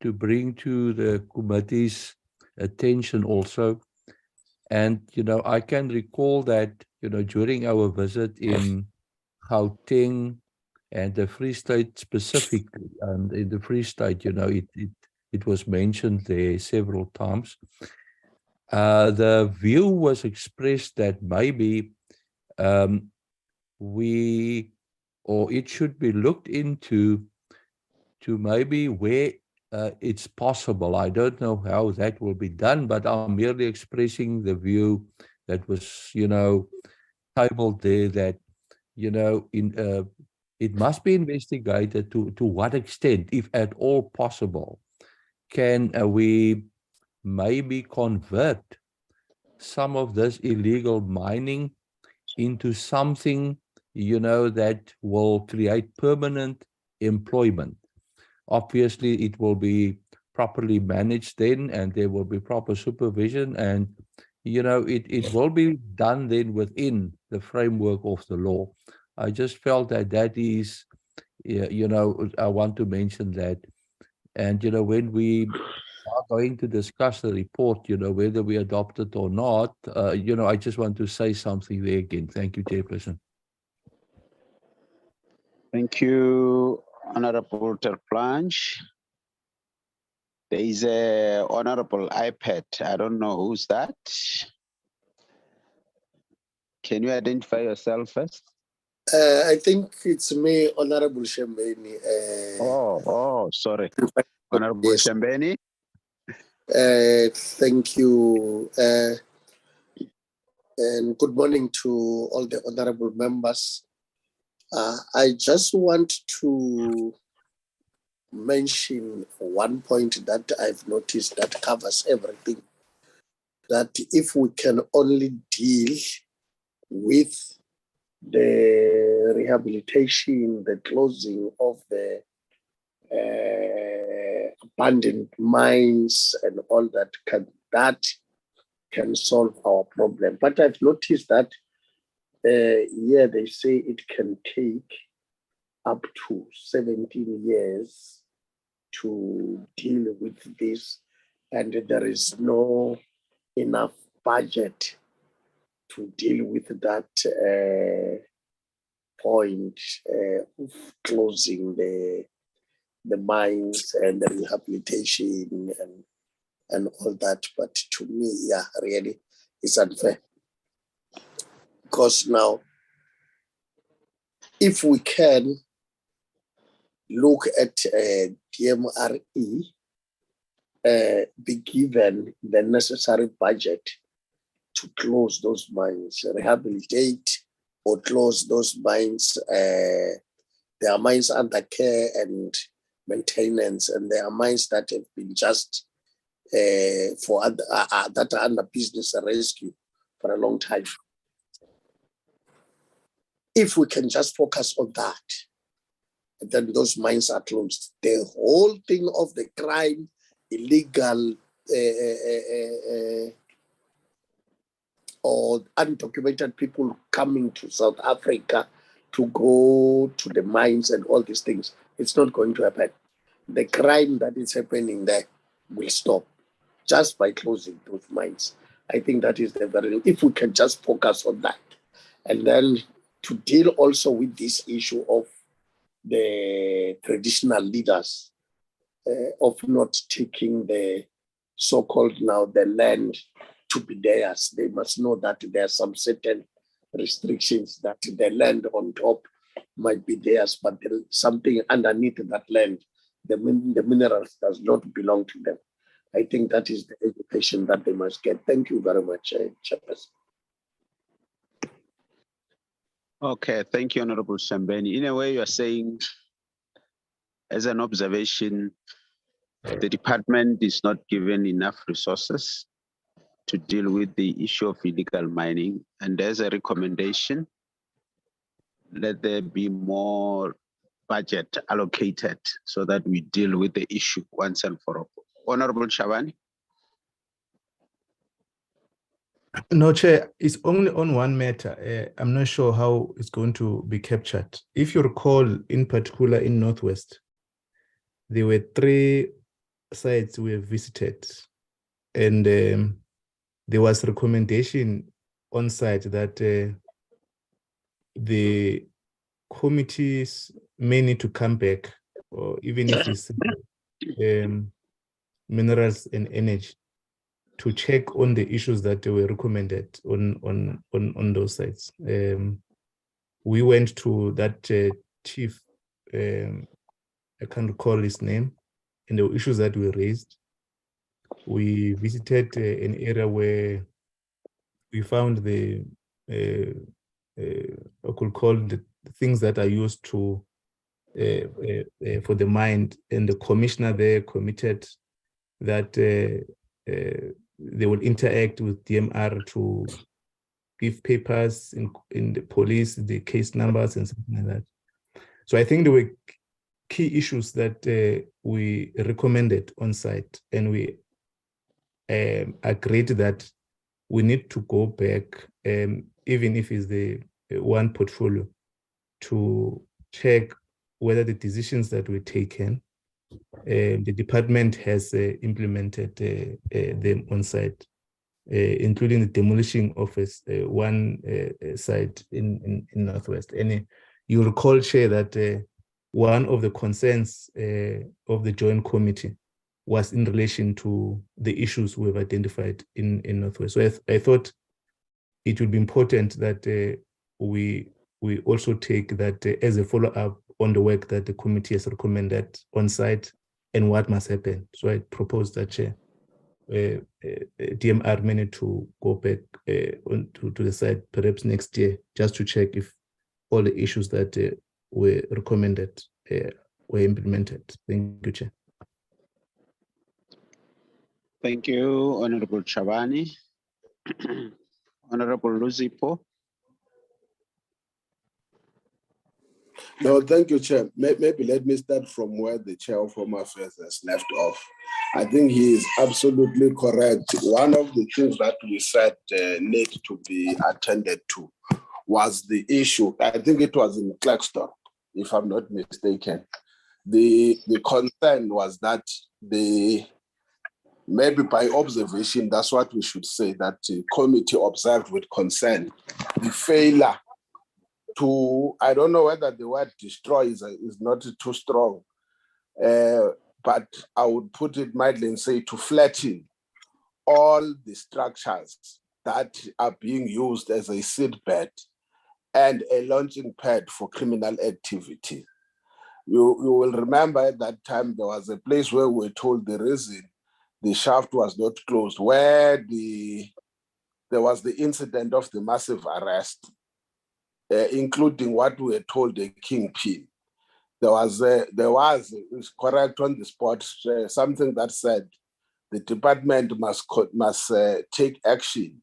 bring to the committee's attention also, and, I can recall that, during our visit in Gauteng and the Free State specifically, and in the Free State, it was mentioned there several times. The view was expressed that maybe it should be looked into to maybe where it's possible. I don't know how that will be done, but I'm merely expressing the view that was, tabled there, that, it must be investigated to what extent, if at all possible, can we maybe convert some of this illegal mining into something, that will create permanent employment. Obviously, it will be properly managed then, and there will be proper supervision, and, it will be done then within the framework of the law. I just felt that is, I want to mention that. And, when we are going to discuss the report, whether we adopt it or not, I just want to say something there again. Thank you, Chairperson. Thank you, Honorable Terplanch. There is a Honorable iPad. I don't know who's that. Can you identify yourself first? I think it's me, Honorable Shembeni. Sorry. Honorable Yes. Shembeni. Thank you. And good morning to all the honorable members. I just want to mention one point that I've noticed that covers everything. that if we can only deal with the rehabilitation, the closing of the abandoned mines and all that can solve our problem. But I've noticed that yeah, they say it can take up to 17 years to deal with this, and there is no enough budget to deal with that point of closing the mines and the rehabilitation and all that. But to me, yeah, really, it's unfair. Because now, if we can look at DMRE, be given the necessary budget to close those mines, rehabilitate or close those mines. There are mines under care and maintenance, and there are mines that have been just that are under business rescue for a long time. If we can just focus on that, then those mines are closed. The whole thing of the crime, illegal or undocumented people coming to South Africa to go to the mines and all these things, it's not going to happen. The crime that is happening there will stop just by closing those mines. I think that is the very, if we can just focus on that. And then to deal also with this issue of the traditional leaders of not taking the so-called now the land to be theirs. They must know that there are some certain restrictions that the land on top might be theirs, but there is something underneath that land, the minerals does not belong to them. I think that is the education that they must get. Thank you very much, Chairperson. Okay, thank you, Honorable Shambeni. In a way, you are saying, as an observation, the department is not given enough resources to deal with the issue of illegal mining. And there's a recommendation, let there be more budget allocated so that we deal with the issue once and for all. Honorable Shabani. No, Chair, it's only on one matter. I'm not sure how it's going to be captured. If you recall, in particular in Northwest, there were 3 sites we have visited, and there was recommendation on site that the committees may need to come back, or even if it's minerals and energy, to check on the issues that were recommended on those sites. We went to that chief, I can't recall his name, and the issues that were raised. We visited an area where we found the, I could call the things that are used to for the mine, and the commissioner there committed that they will interact with DMR to give papers in the police, the case numbers and something like that. So I think there were key issues that we recommended on site, and we agreed that we need to go back, even if it's the one portfolio, to check whether the decisions that were taken, the department has implemented them on site, including the demolition of one site in Northwest. And you recall, Chair, that one of the concerns of the Joint Committee was in relation to the issues we've identified in Northwest. So I thought it would be important that we also take that as a follow-up on the work that the committee has recommended on site and what must happen. So I propose that, Chair, DMR may need to go back to the site perhaps next year, just to check if all the issues that were recommended were implemented. Thank you, Chair. Thank you, Honorable Shabani. Honorable Luzipo. No, thank you, Chair. Maybe let me start from where the Chair of Home Affairs has left off. I think he is absolutely correct. One of the things that we said need to be attended to was the issue. I think it was in Claxton, if I'm not mistaken. The concern was that maybe by observation, that's what we should say, that the committee observed with concern the failure to, I don't know whether the word destroy is not too strong, but I would put it mildly and say to flatten all the structures that are being used as a seedbed and a launching pad for criminal activity. You will remember at that time there was a place where we were told the reason the shaft was not closed, where there was the incident of the massive arrest, including what we were told the kingpin. There was, it's correct on the spot, something that said the department must take action,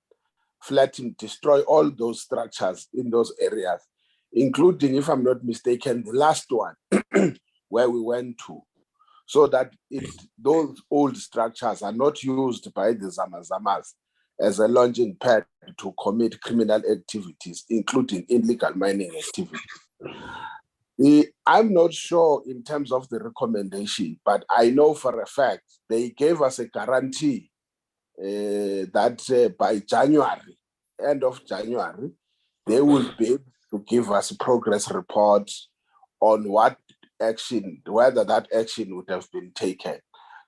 flatten, destroy all those structures in those areas, including, if I'm not mistaken, the last one where we went to, so that those old structures are not used by the Zamazamas as a launching pad to commit criminal activities, including illegal mining activities. I'm not sure in terms of the recommendation, but I know for a fact they gave us a guarantee that by January, end of January, they will be able to give us a progress report on what action, whether that action would have been taken.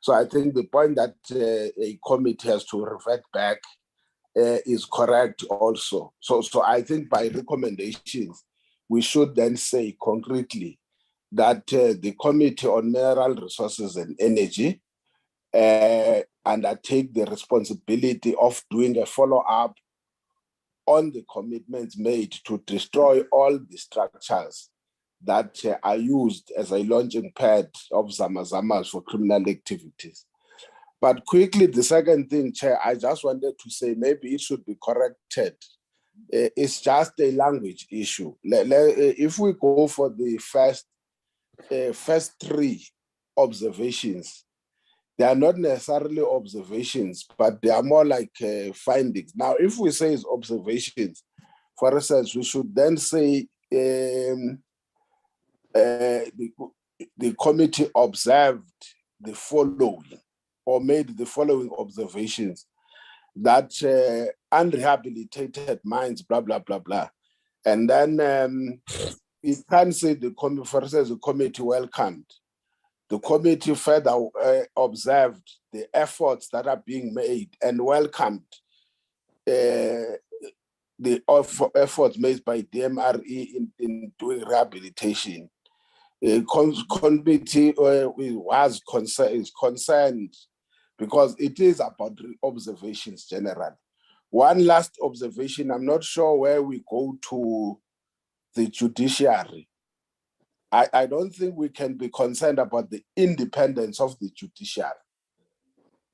So I think the point that a committee has to revert back is correct also. So I think by recommendations, we should then say concretely that the Committee on Mineral Resources and Energy undertake the responsibility of doing a follow-up on the commitments made to destroy all the structures that are used as a launching pad of Zamazamas for criminal activities. But quickly, the second thing, Chair, I just wanted to say maybe it should be corrected. It's just a language issue. If we go for the first three observations, they are not necessarily observations, but they are more like findings. Now, if we say it's observations, for instance, we should then say the committee observed the following or made the following observations, that unrehabilitated mines, blah, blah, blah, blah. And then it can say the committee welcomed. The committee further observed the efforts that are being made and welcomed the efforts made by DMRE in doing rehabilitation. The committee is concerned because it is about observations generally. One last observation, I'm not sure where we go to the judiciary. I don't think we can be concerned about the independence of the judiciary,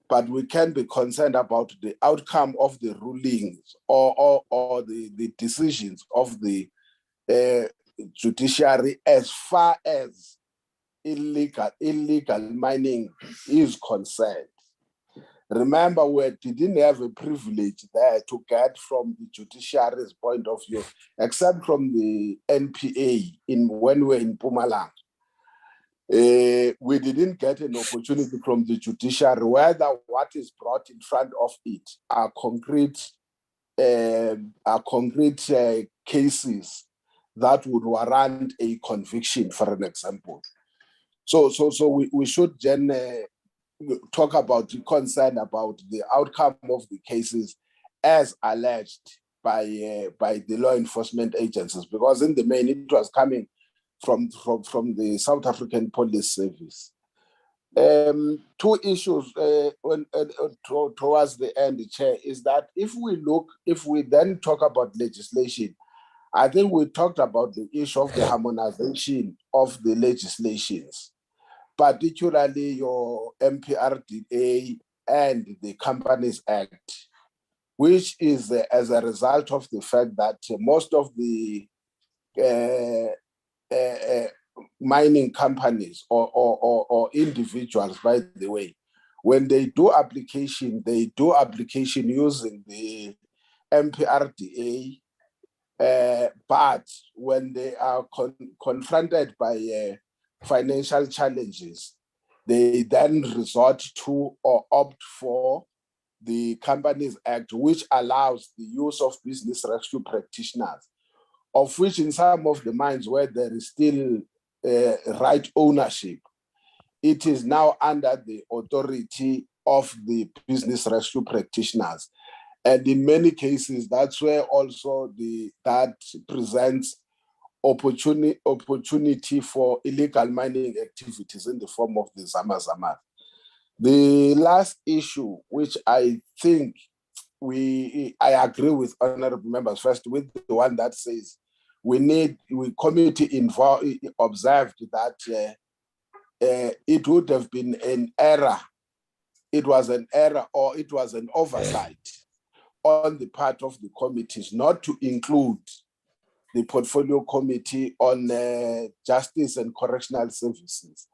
but we can be concerned about the outcome of the rulings or the decisions of the judiciary as far as illegal mining is concerned. Remember, we didn't have a privilege there to get from the judiciary's point of view, except from the NPA when we were in Mpumalanga. We didn't get an opportunity from the judiciary whether what is brought in front of it are concrete cases that would warrant a conviction, for an example. So we should then talk about the concern about the outcome of the cases as alleged by the law enforcement agencies, because in the main it was coming from the South African Police Service. Two issues towards the end, Chair, is that if we then talk about legislation, I think we talked about the issue of the harmonization of the legislations, particularly your MPRDA and the Companies Act. which is as a result of the fact that most of the mining companies or individuals, by the way, when they do application using the MPRDA, but when they are confronted by financial challenges, they then resort to or opt for the Companies Act, which allows the use of business rescue practitioners, of which in some of the mines where there is still right ownership, it is now under the authority of the business rescue practitioners. And in many cases, that's where also that presents opportunity for illegal mining activities in the form of the Zama-Zama. The last issue, which I think I agree with honorable members, first with the one that says committee involved observed that it would have been an error. It was an error or it was an oversight on the part of the committees not to include the portfolio committee on justice and correctional services.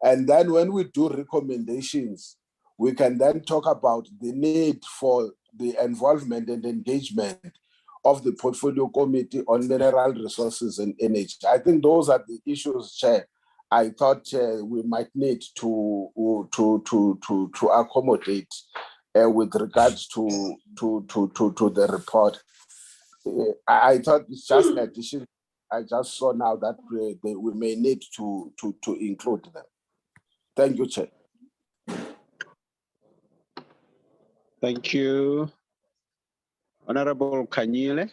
And then when we do recommendations, we can then talk about the need for the involvement and engagement of the portfolio committee on mineral resources and energy. I think those are the issues, Chair, I thought we might need to accommodate with regards to the report. I thought it's just an addition. I just saw now that we may need to include them. Thank you, Chair. Thank you. Honorable Kanyile.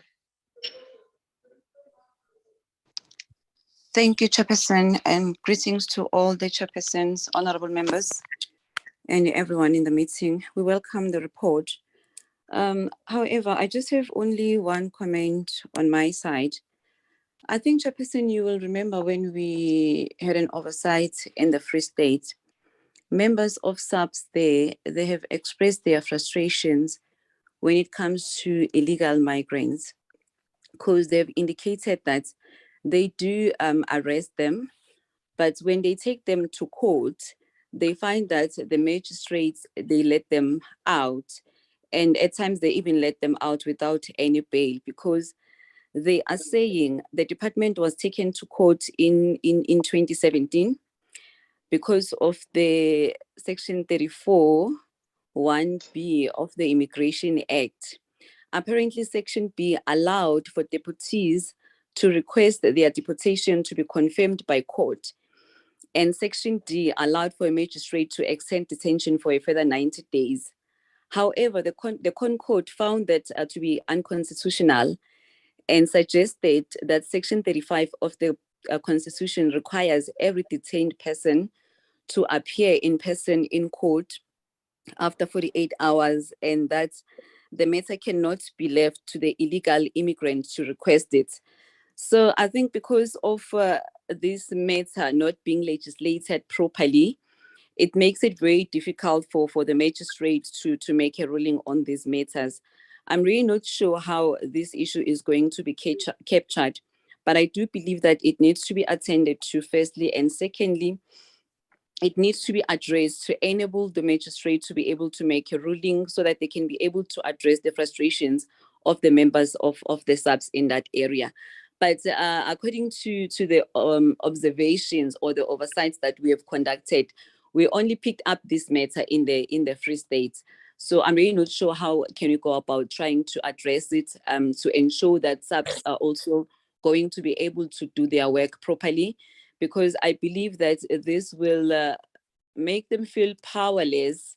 Thank you, Chairperson, and greetings to all the chairpersons, honorable members, and everyone in the meeting. We welcome the report. However, I just have only one comment on my side. I think, Chairperson, you will remember when we had an oversight in the Free State, members of SAPS there, they have expressed their frustrations when it comes to illegal migrants, because they've indicated that they do arrest them, but when they take them to court, they find that the magistrates, they let them out. And at times they even let them out without any bail, because they are saying the department was taken to court in 2017 because of the Section 34, 1B of the Immigration Act. Apparently, Section B allowed for deputies to request their deportation to be confirmed by court. And Section D allowed for a magistrate to extend detention for a further 90 days. However, the Court found that to be unconstitutional and suggested that Section 35 of the Constitution requires every detained person to appear in person in court after 48 hours, and that the matter cannot be left to the illegal immigrant to request it. So I think because of this matter not being legislated properly, it makes it very difficult for the magistrate to make a ruling on these matters. I'm really not sure how this issue is going to be captured, but I do believe that it needs to be attended to firstly, and secondly, it needs to be addressed to enable the magistrate to be able to make a ruling so that they can be able to address the frustrations of the members of the SAPS in that area. But according to the observations or the oversights that we have conducted, we only picked up this matter in the Free State. So I'm really not sure how can we go about trying to address it to ensure that SAPS are also going to be able to do their work properly, because I believe that this will make them feel powerless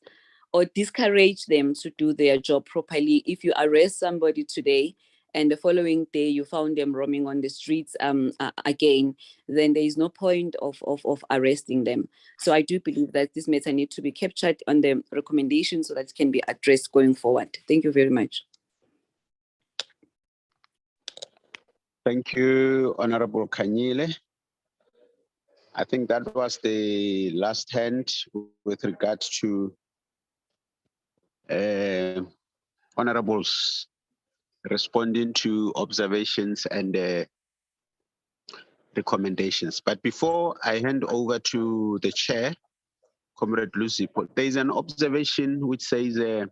or discourage them to do their job properly. If you arrest somebody today and the following day you found them roaming on the streets again, then there is no point of arresting them. So I do believe that this matter needs to be captured on the recommendation so that it can be addressed going forward. Thank you very much. Thank you, Honorable Kanyile. I think that was the last hand with regards to honorables responding to observations and recommendations. But before I hand over to the chair, Comrade Lucy, there is an observation which says the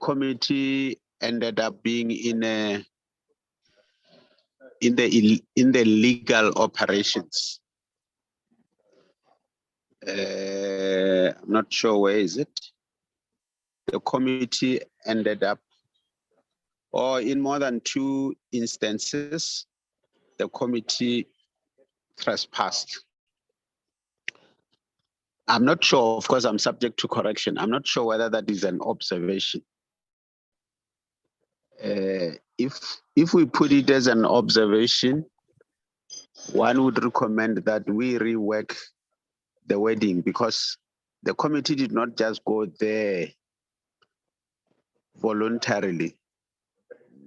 committee ended up being in the legal operations. I'm not sure where is it. The committee ended up, or in more than 2 instances, the committee trespassed. I'm not sure, of course, I'm subject to correction. I'm not sure whether that is an observation. If we put it as an observation, one would recommend that we rework the wording, because the committee did not just go there voluntarily.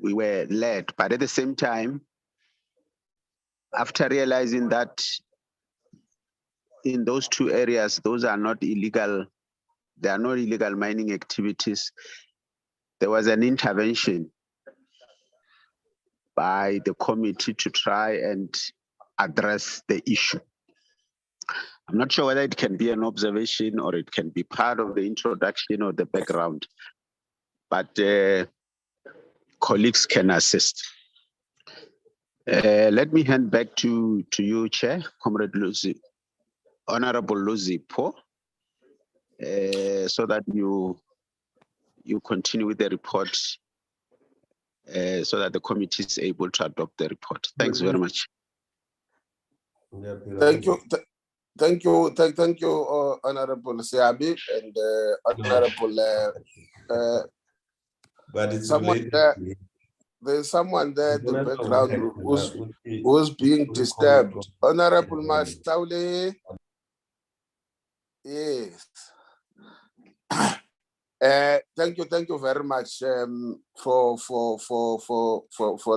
We were led, but at the same time, after realizing that in those 2 areas, those are not illegal, there are no illegal mining activities, there was an intervention by the committee to try and address the issue. I'm not sure whether it can be an observation or it can be part of the introduction or the background, but colleagues can assist. Let me hand back to you, Chair, Comrade Lucy, Honorable Lucy Po, so that you continue with the report, so that the committee is able to adopt the report. Thanks very much. Thank you. Thank you, Honorable Siabi and Honorable. But it's someone there. There's someone there in the background who's being disturbed. Honorable Masaule. Yes. Thank you very much for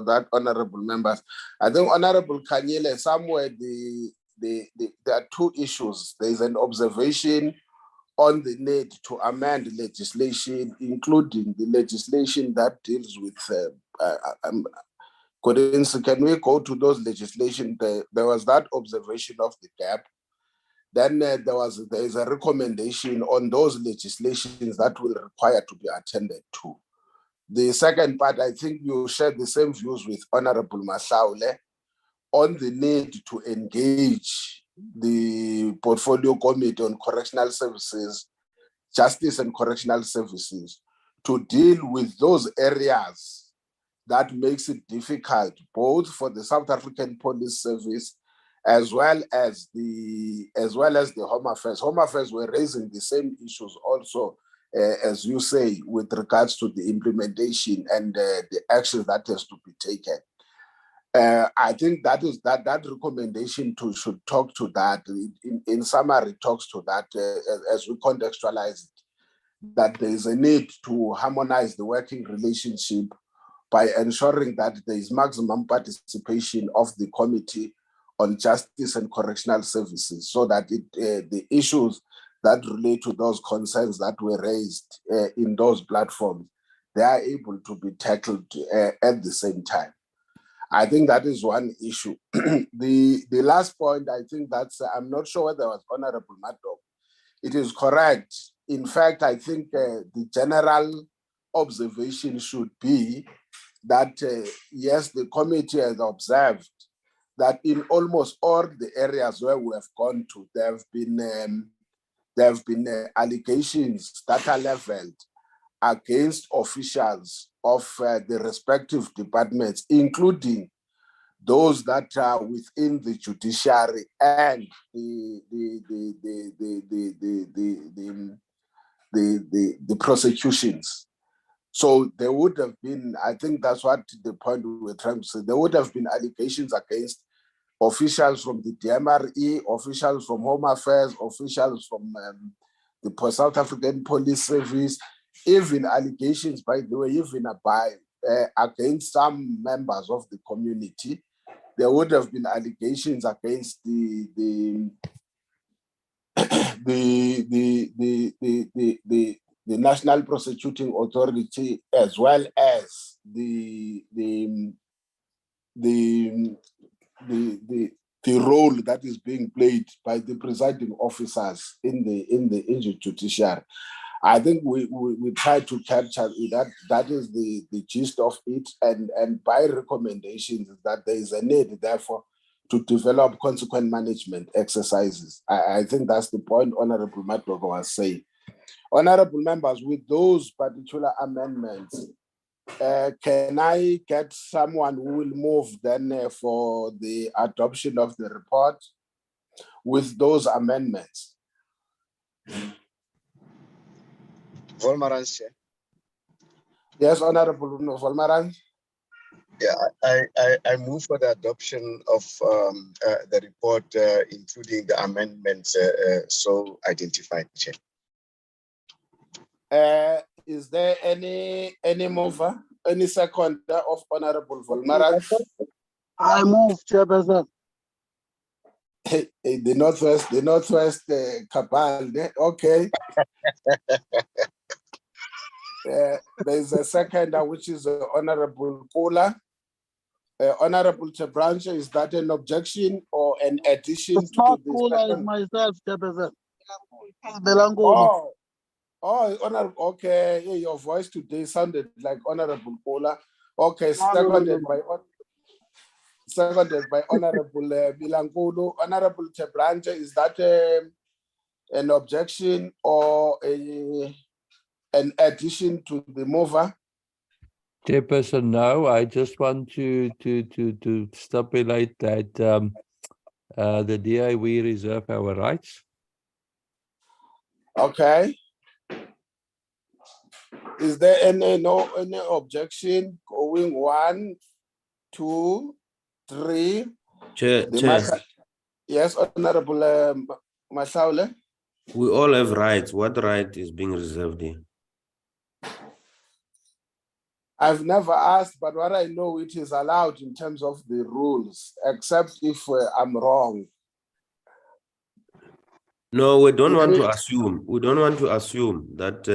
that, honorable members. I think Honorable Kanyele, somewhere there are 2 issues. There is an observation on the need to amend legislation, including the legislation that deals with. Can we go to those legislation? There was that observation of the gap. Then there is a recommendation on those legislations that will require to be attended to. The second part, I think you share the same views with Honorable Masaule on the need to engage the Portfolio Committee on Correctional Services, Justice and Correctional Services, to deal with those areas that makes it difficult, both for the South African Police Service as well as the Home Affairs. Home Affairs were raising the same issues also, as you say, with regards to the implementation and the action that has to be taken. I think that recommendation should talk to that. In summary, talks to that as we contextualize it, that there is a need to harmonize the working relationship by ensuring that there is maximum participation of the Committee on Justice and Correctional Services, so that the issues that relate to those concerns that were raised in those platforms, they are able to be tackled at the same time. I think that is one issue. The last point, I think I'm not sure whether it was Honorable Maddock. It is correct. In fact, I think the general observation should be that, yes, the committee has observed that in almost all the areas where we have gone to, there have been allegations that are leveled against officials of the respective departments, including those that are within the judiciary and the prosecutions. So there would have been, I think that's what the point we were trying to say, there would have been allegations against officials from the DMRE, officials from Home Affairs, officials from the South African Police Service, even allegations, by the way, even against some members of the community. There would have been allegations against the National Prosecuting Authority, as well as the role that is being played by the presiding officers in the judiciary. I think we try to capture that. That is the gist of it, and by recommendations that there is a need, therefore, to develop consequent management exercises. I think that's the point Honorable Madlogo was saying. Honorable members, with those particular amendments, can I get someone who will move then for the adoption of the report with those amendments? Volmarans, Chair. Yes, Honorable Volmarans. Yeah, I move for the adoption of the report, including the amendments so identified, Chair. Is there any mover, any seconder of Honorable Volmarans? I move, Chairperson. The Northwest cabal, okay. There's a seconder, which is Honorable Kola. Honorable Terbranche, is that an objection or an addition It's to not this? Kola, it's myself, Chairperson. It's Belangolo. Honorable, okay. Yeah, your voice today sounded like Honorable Kola. Okay, No. seconded by Honorable Bilangolo. Honorable Terbranche, is that an objection or an addition to the mover? Chairperson, no, I just want to stipulate that the DA, we reserve our rights. Okay. Is there any objection going 1, 2, 3? Chair. Yes, Honorable Masaule. We all have rights. What right is being reserved here? I've never asked, but what I know, it is allowed in terms of the rules, except if I'm wrong. No, we don't want to assume. We don't want to assume that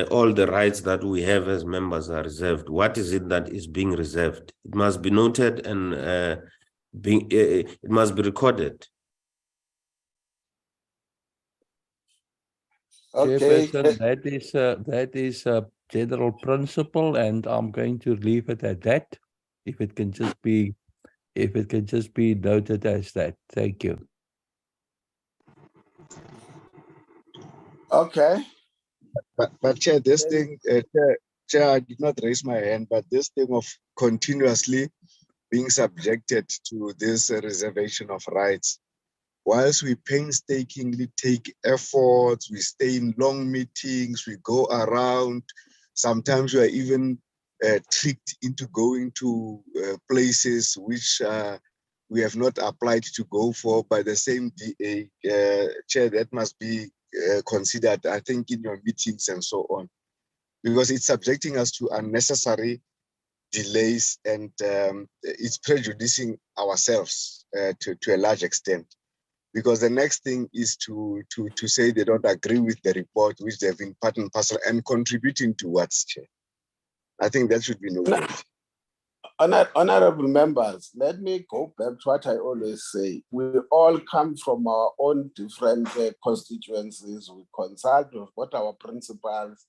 all the rights that we have as members are reserved. What is it that is being reserved? It must be noted and it must be recorded. Okay. Chairperson, that is a general principle, and I'm going to leave it at that. If it can just be noted as that. Thank you. Okay. But Chair, this thing, Chair, I did not raise my hand, but this thing of continuously being subjected to this reservation of rights, whilst we painstakingly take efforts, we stay in long meetings, we go around, sometimes we are even tricked into going to places which we have not applied to go for by the same DA. Chair, that must be considered, I think, in your meetings and so on, because it's subjecting us to unnecessary delays and it's prejudicing ourselves to a large extent. Because the next thing is to say they don't agree with the report, which they've been part and parcel and contributing towards, Chair. I think that should be noted. Honorable members, let me go back to what I always say. We all come from our own different constituencies. We consult with what our principals.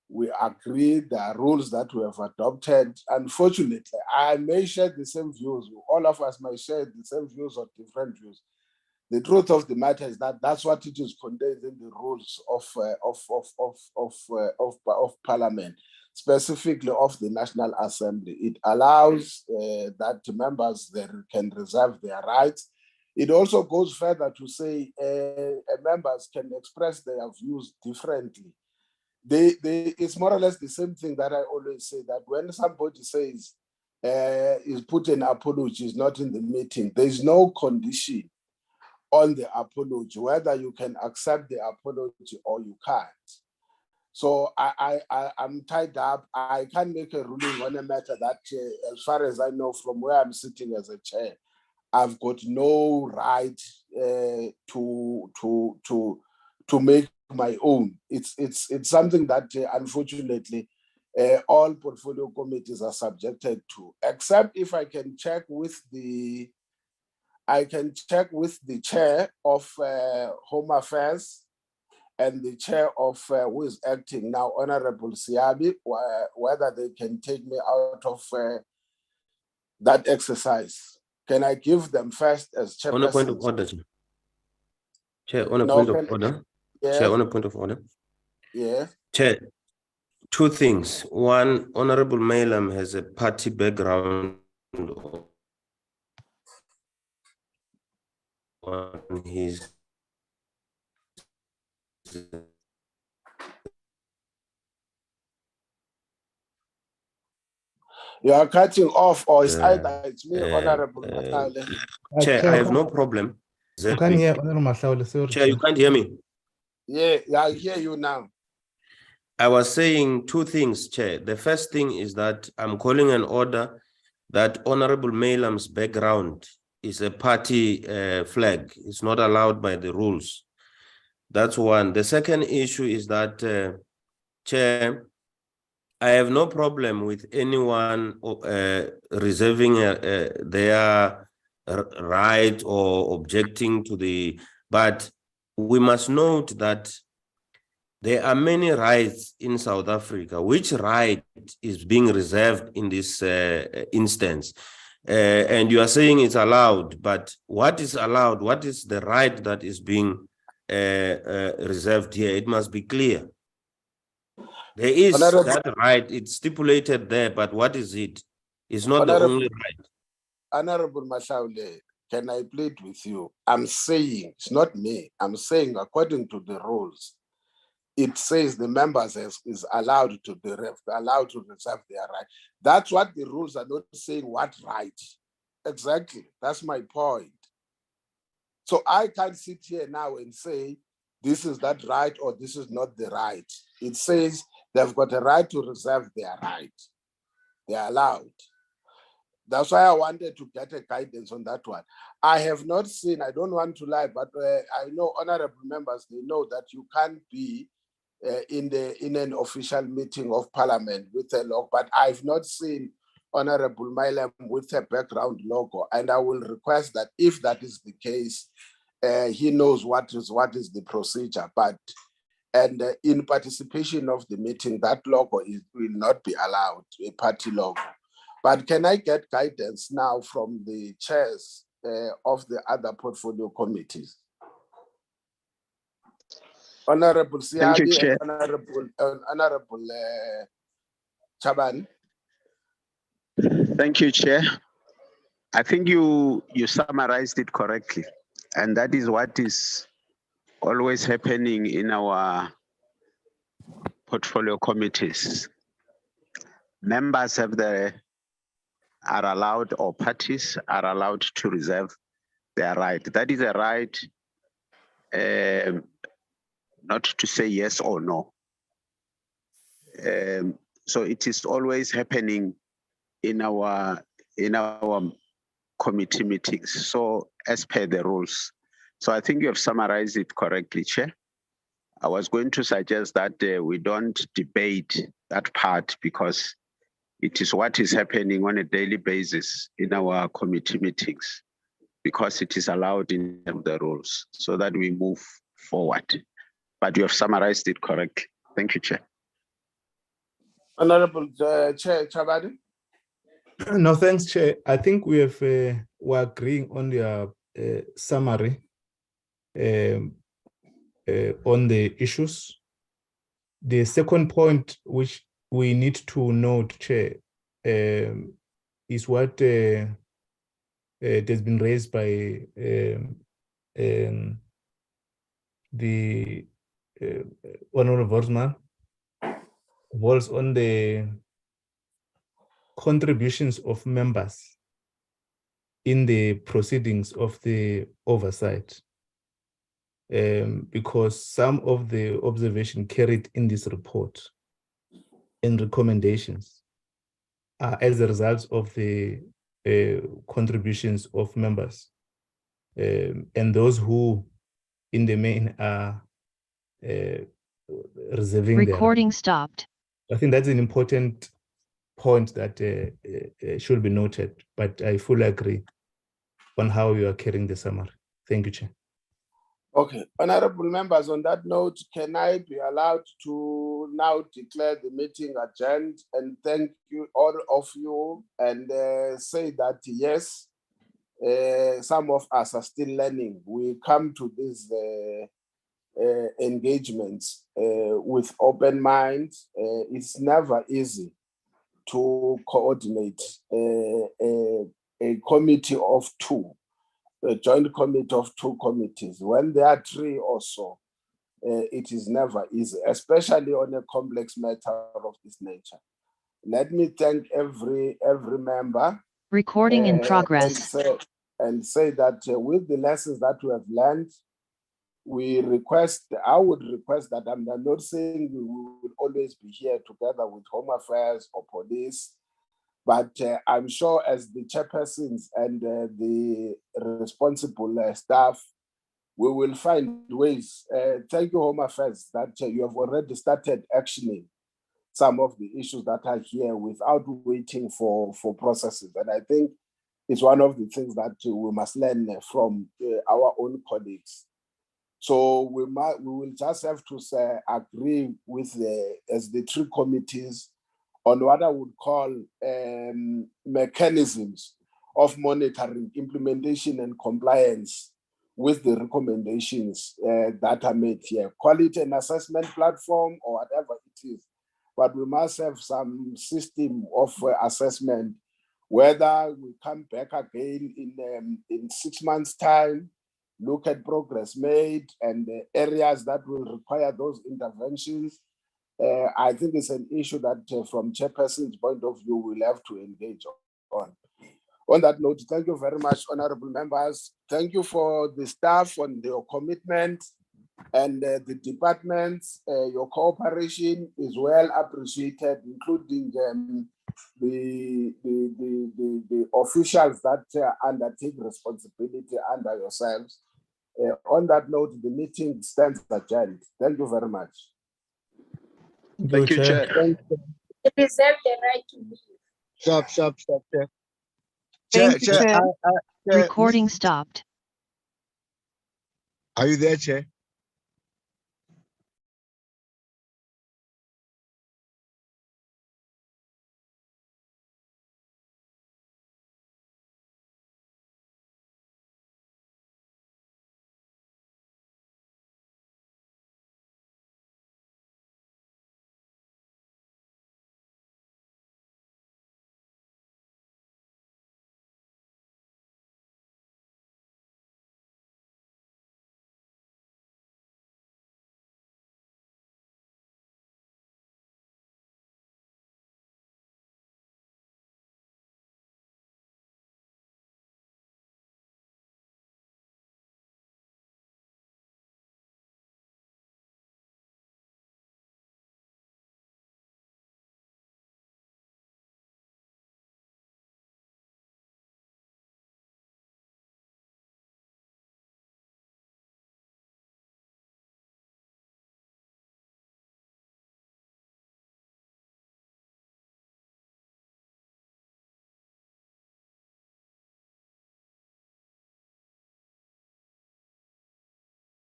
We agree there are rules that we have adopted. Unfortunately, I may share the same views. All of us may share the same views or different views. The truth of the matter is that that's what it is contained in the rules of Parliament, specifically of the National Assembly. It allows that members can reserve their rights. It also goes further to say members can express their views differently. It's more or less the same thing that I always say, that when somebody says is put an apology, is not in the meeting, there is no condition on the apology, whether you can accept the apology or you can't. So I'm tied up. I can't make a ruling on a matter that, as far as I know, from where I'm sitting as a chair, I've got no right to make my own. It's something that unfortunately all portfolio committees are subjected to, except if I can check with the chair of Home Affairs and the chair of who is acting now, Honorable Siabi, whether they can take me out of that exercise. Can I give them first as chairperson? On a point of order, Chair, on a No, point of can- order. Yes. Chair, on a point of order. Yeah. Chair, two things. One, Honorable Mailam has a party background on his You are cutting off, or it's me, Honorable Matale. Chair, I have no problem. You can't hear Honorable Mahlaule, sorry. Chair, you can't hear me. Yeah, I hear you now. I was saying two things, Chair. The first thing is that I'm calling an order that Honorable Mailam's background is a party flag. It's not allowed by the rules. That's one. The second issue is that, Chair, I have no problem with anyone reserving their right or objecting to the, but we must note that there are many rights in South Africa. Which right is being reserved in this instance? And you are saying it's allowed, but what is allowed? What is the right that is being reserved here? It must be clear. There is that right, it's stipulated there, but what is it? It's not the only right. Honorable Mahlaule, can I plead with you? I'm saying, it's not me, I'm saying according to the rules, it says the members is allowed to reserve their right. That's what the rules are not saying, what right. Exactly, that's my point. So I can't sit here now and say, this is that right or this is not the right. It says they've got a right to reserve their right. They're allowed. That's why I wanted to get a guidance on that one. I have not seen, I don't want to lie, but I know honorable members, they know that you can't be in an official meeting of parliament with a logo, but I've not seen Honorable Mailam with a background logo, and I will request that if that is the case, he knows what is the procedure, but in participation of the meeting, that logo will not be allowed, a party logo. But can I get guidance now from the chairs of the other portfolio committees? Honorable Siabi and Honorable Chaban. Thank you, Chair. I think you summarized it correctly, and that is what is always happening in our portfolio committees. Members are allowed, or parties are allowed to reserve their right. That is a right, not to say yes or no. So it is always happening in our committee meetings. So as per the rules. So I think you have summarized it correctly, Chair. I was going to suggest that we don't debate that part because it is what is happening on a daily basis in our committee meetings, because it is allowed in the rules, so that we move forward. But you have summarized it correctly. Thank you, Chair. Honorable Chair Chabadi. No, thanks, Chair. I think we're agreeing on the summary on the issues. The second point, which we need to note, Chair, is what has been raised by the Honorable Wortmann, was on the contributions of members in the proceedings of the oversight, because some of the observation carried in this report and recommendations are as a result of the contributions of members, and those who in the main are reserving their Recording stopped. I think that's an important point that should be noted, but I fully agree on how you are carrying the summary. Thank you, Chair. Okay, honorable members, on that note, can I be allowed to now declare the meeting adjourned and thank you, all of you, and say that yes, some of us are still learning. We come to these engagements with open minds. It's never easy to coordinate a committee of two, a joint committee of two committees. When there are three or so, it is never easy, especially on a complex matter of this nature. Let me thank every member. Recording in progress. And say that with the lessons that we have learned, I would request that I'm not saying we will always be here together with Home Affairs or police, but I'm sure as the chairpersons and the responsible staff, we will find ways. Thank you, Home Affairs, that you have already started actioning some of the issues that are here without waiting for processes. And I think it's one of the things that we must learn from our own colleagues. So we will just have to agree with as the three committees on what I would call mechanisms of monitoring, implementation, and compliance with the recommendations that are made here. Call it an assessment platform or whatever it is, but we must have some system of assessment, whether we come back again in 6 months' time, look at progress made and the areas that will require those interventions. I think it's an issue that from chairperson's point of view, we'll have to engage on. On that note, thank you very much, honorable members. Thank you for the staff on your commitment and the departments. Your cooperation is well appreciated, including the officials that undertake responsibility under yourselves. On that note, the meeting stands adjourned. Thank you very much. Thank you, Chair. Thank you. They reserve the right to leave. Stop, Chair. Thank you, Chair. Chair, Recording stopped. are you there, Chair?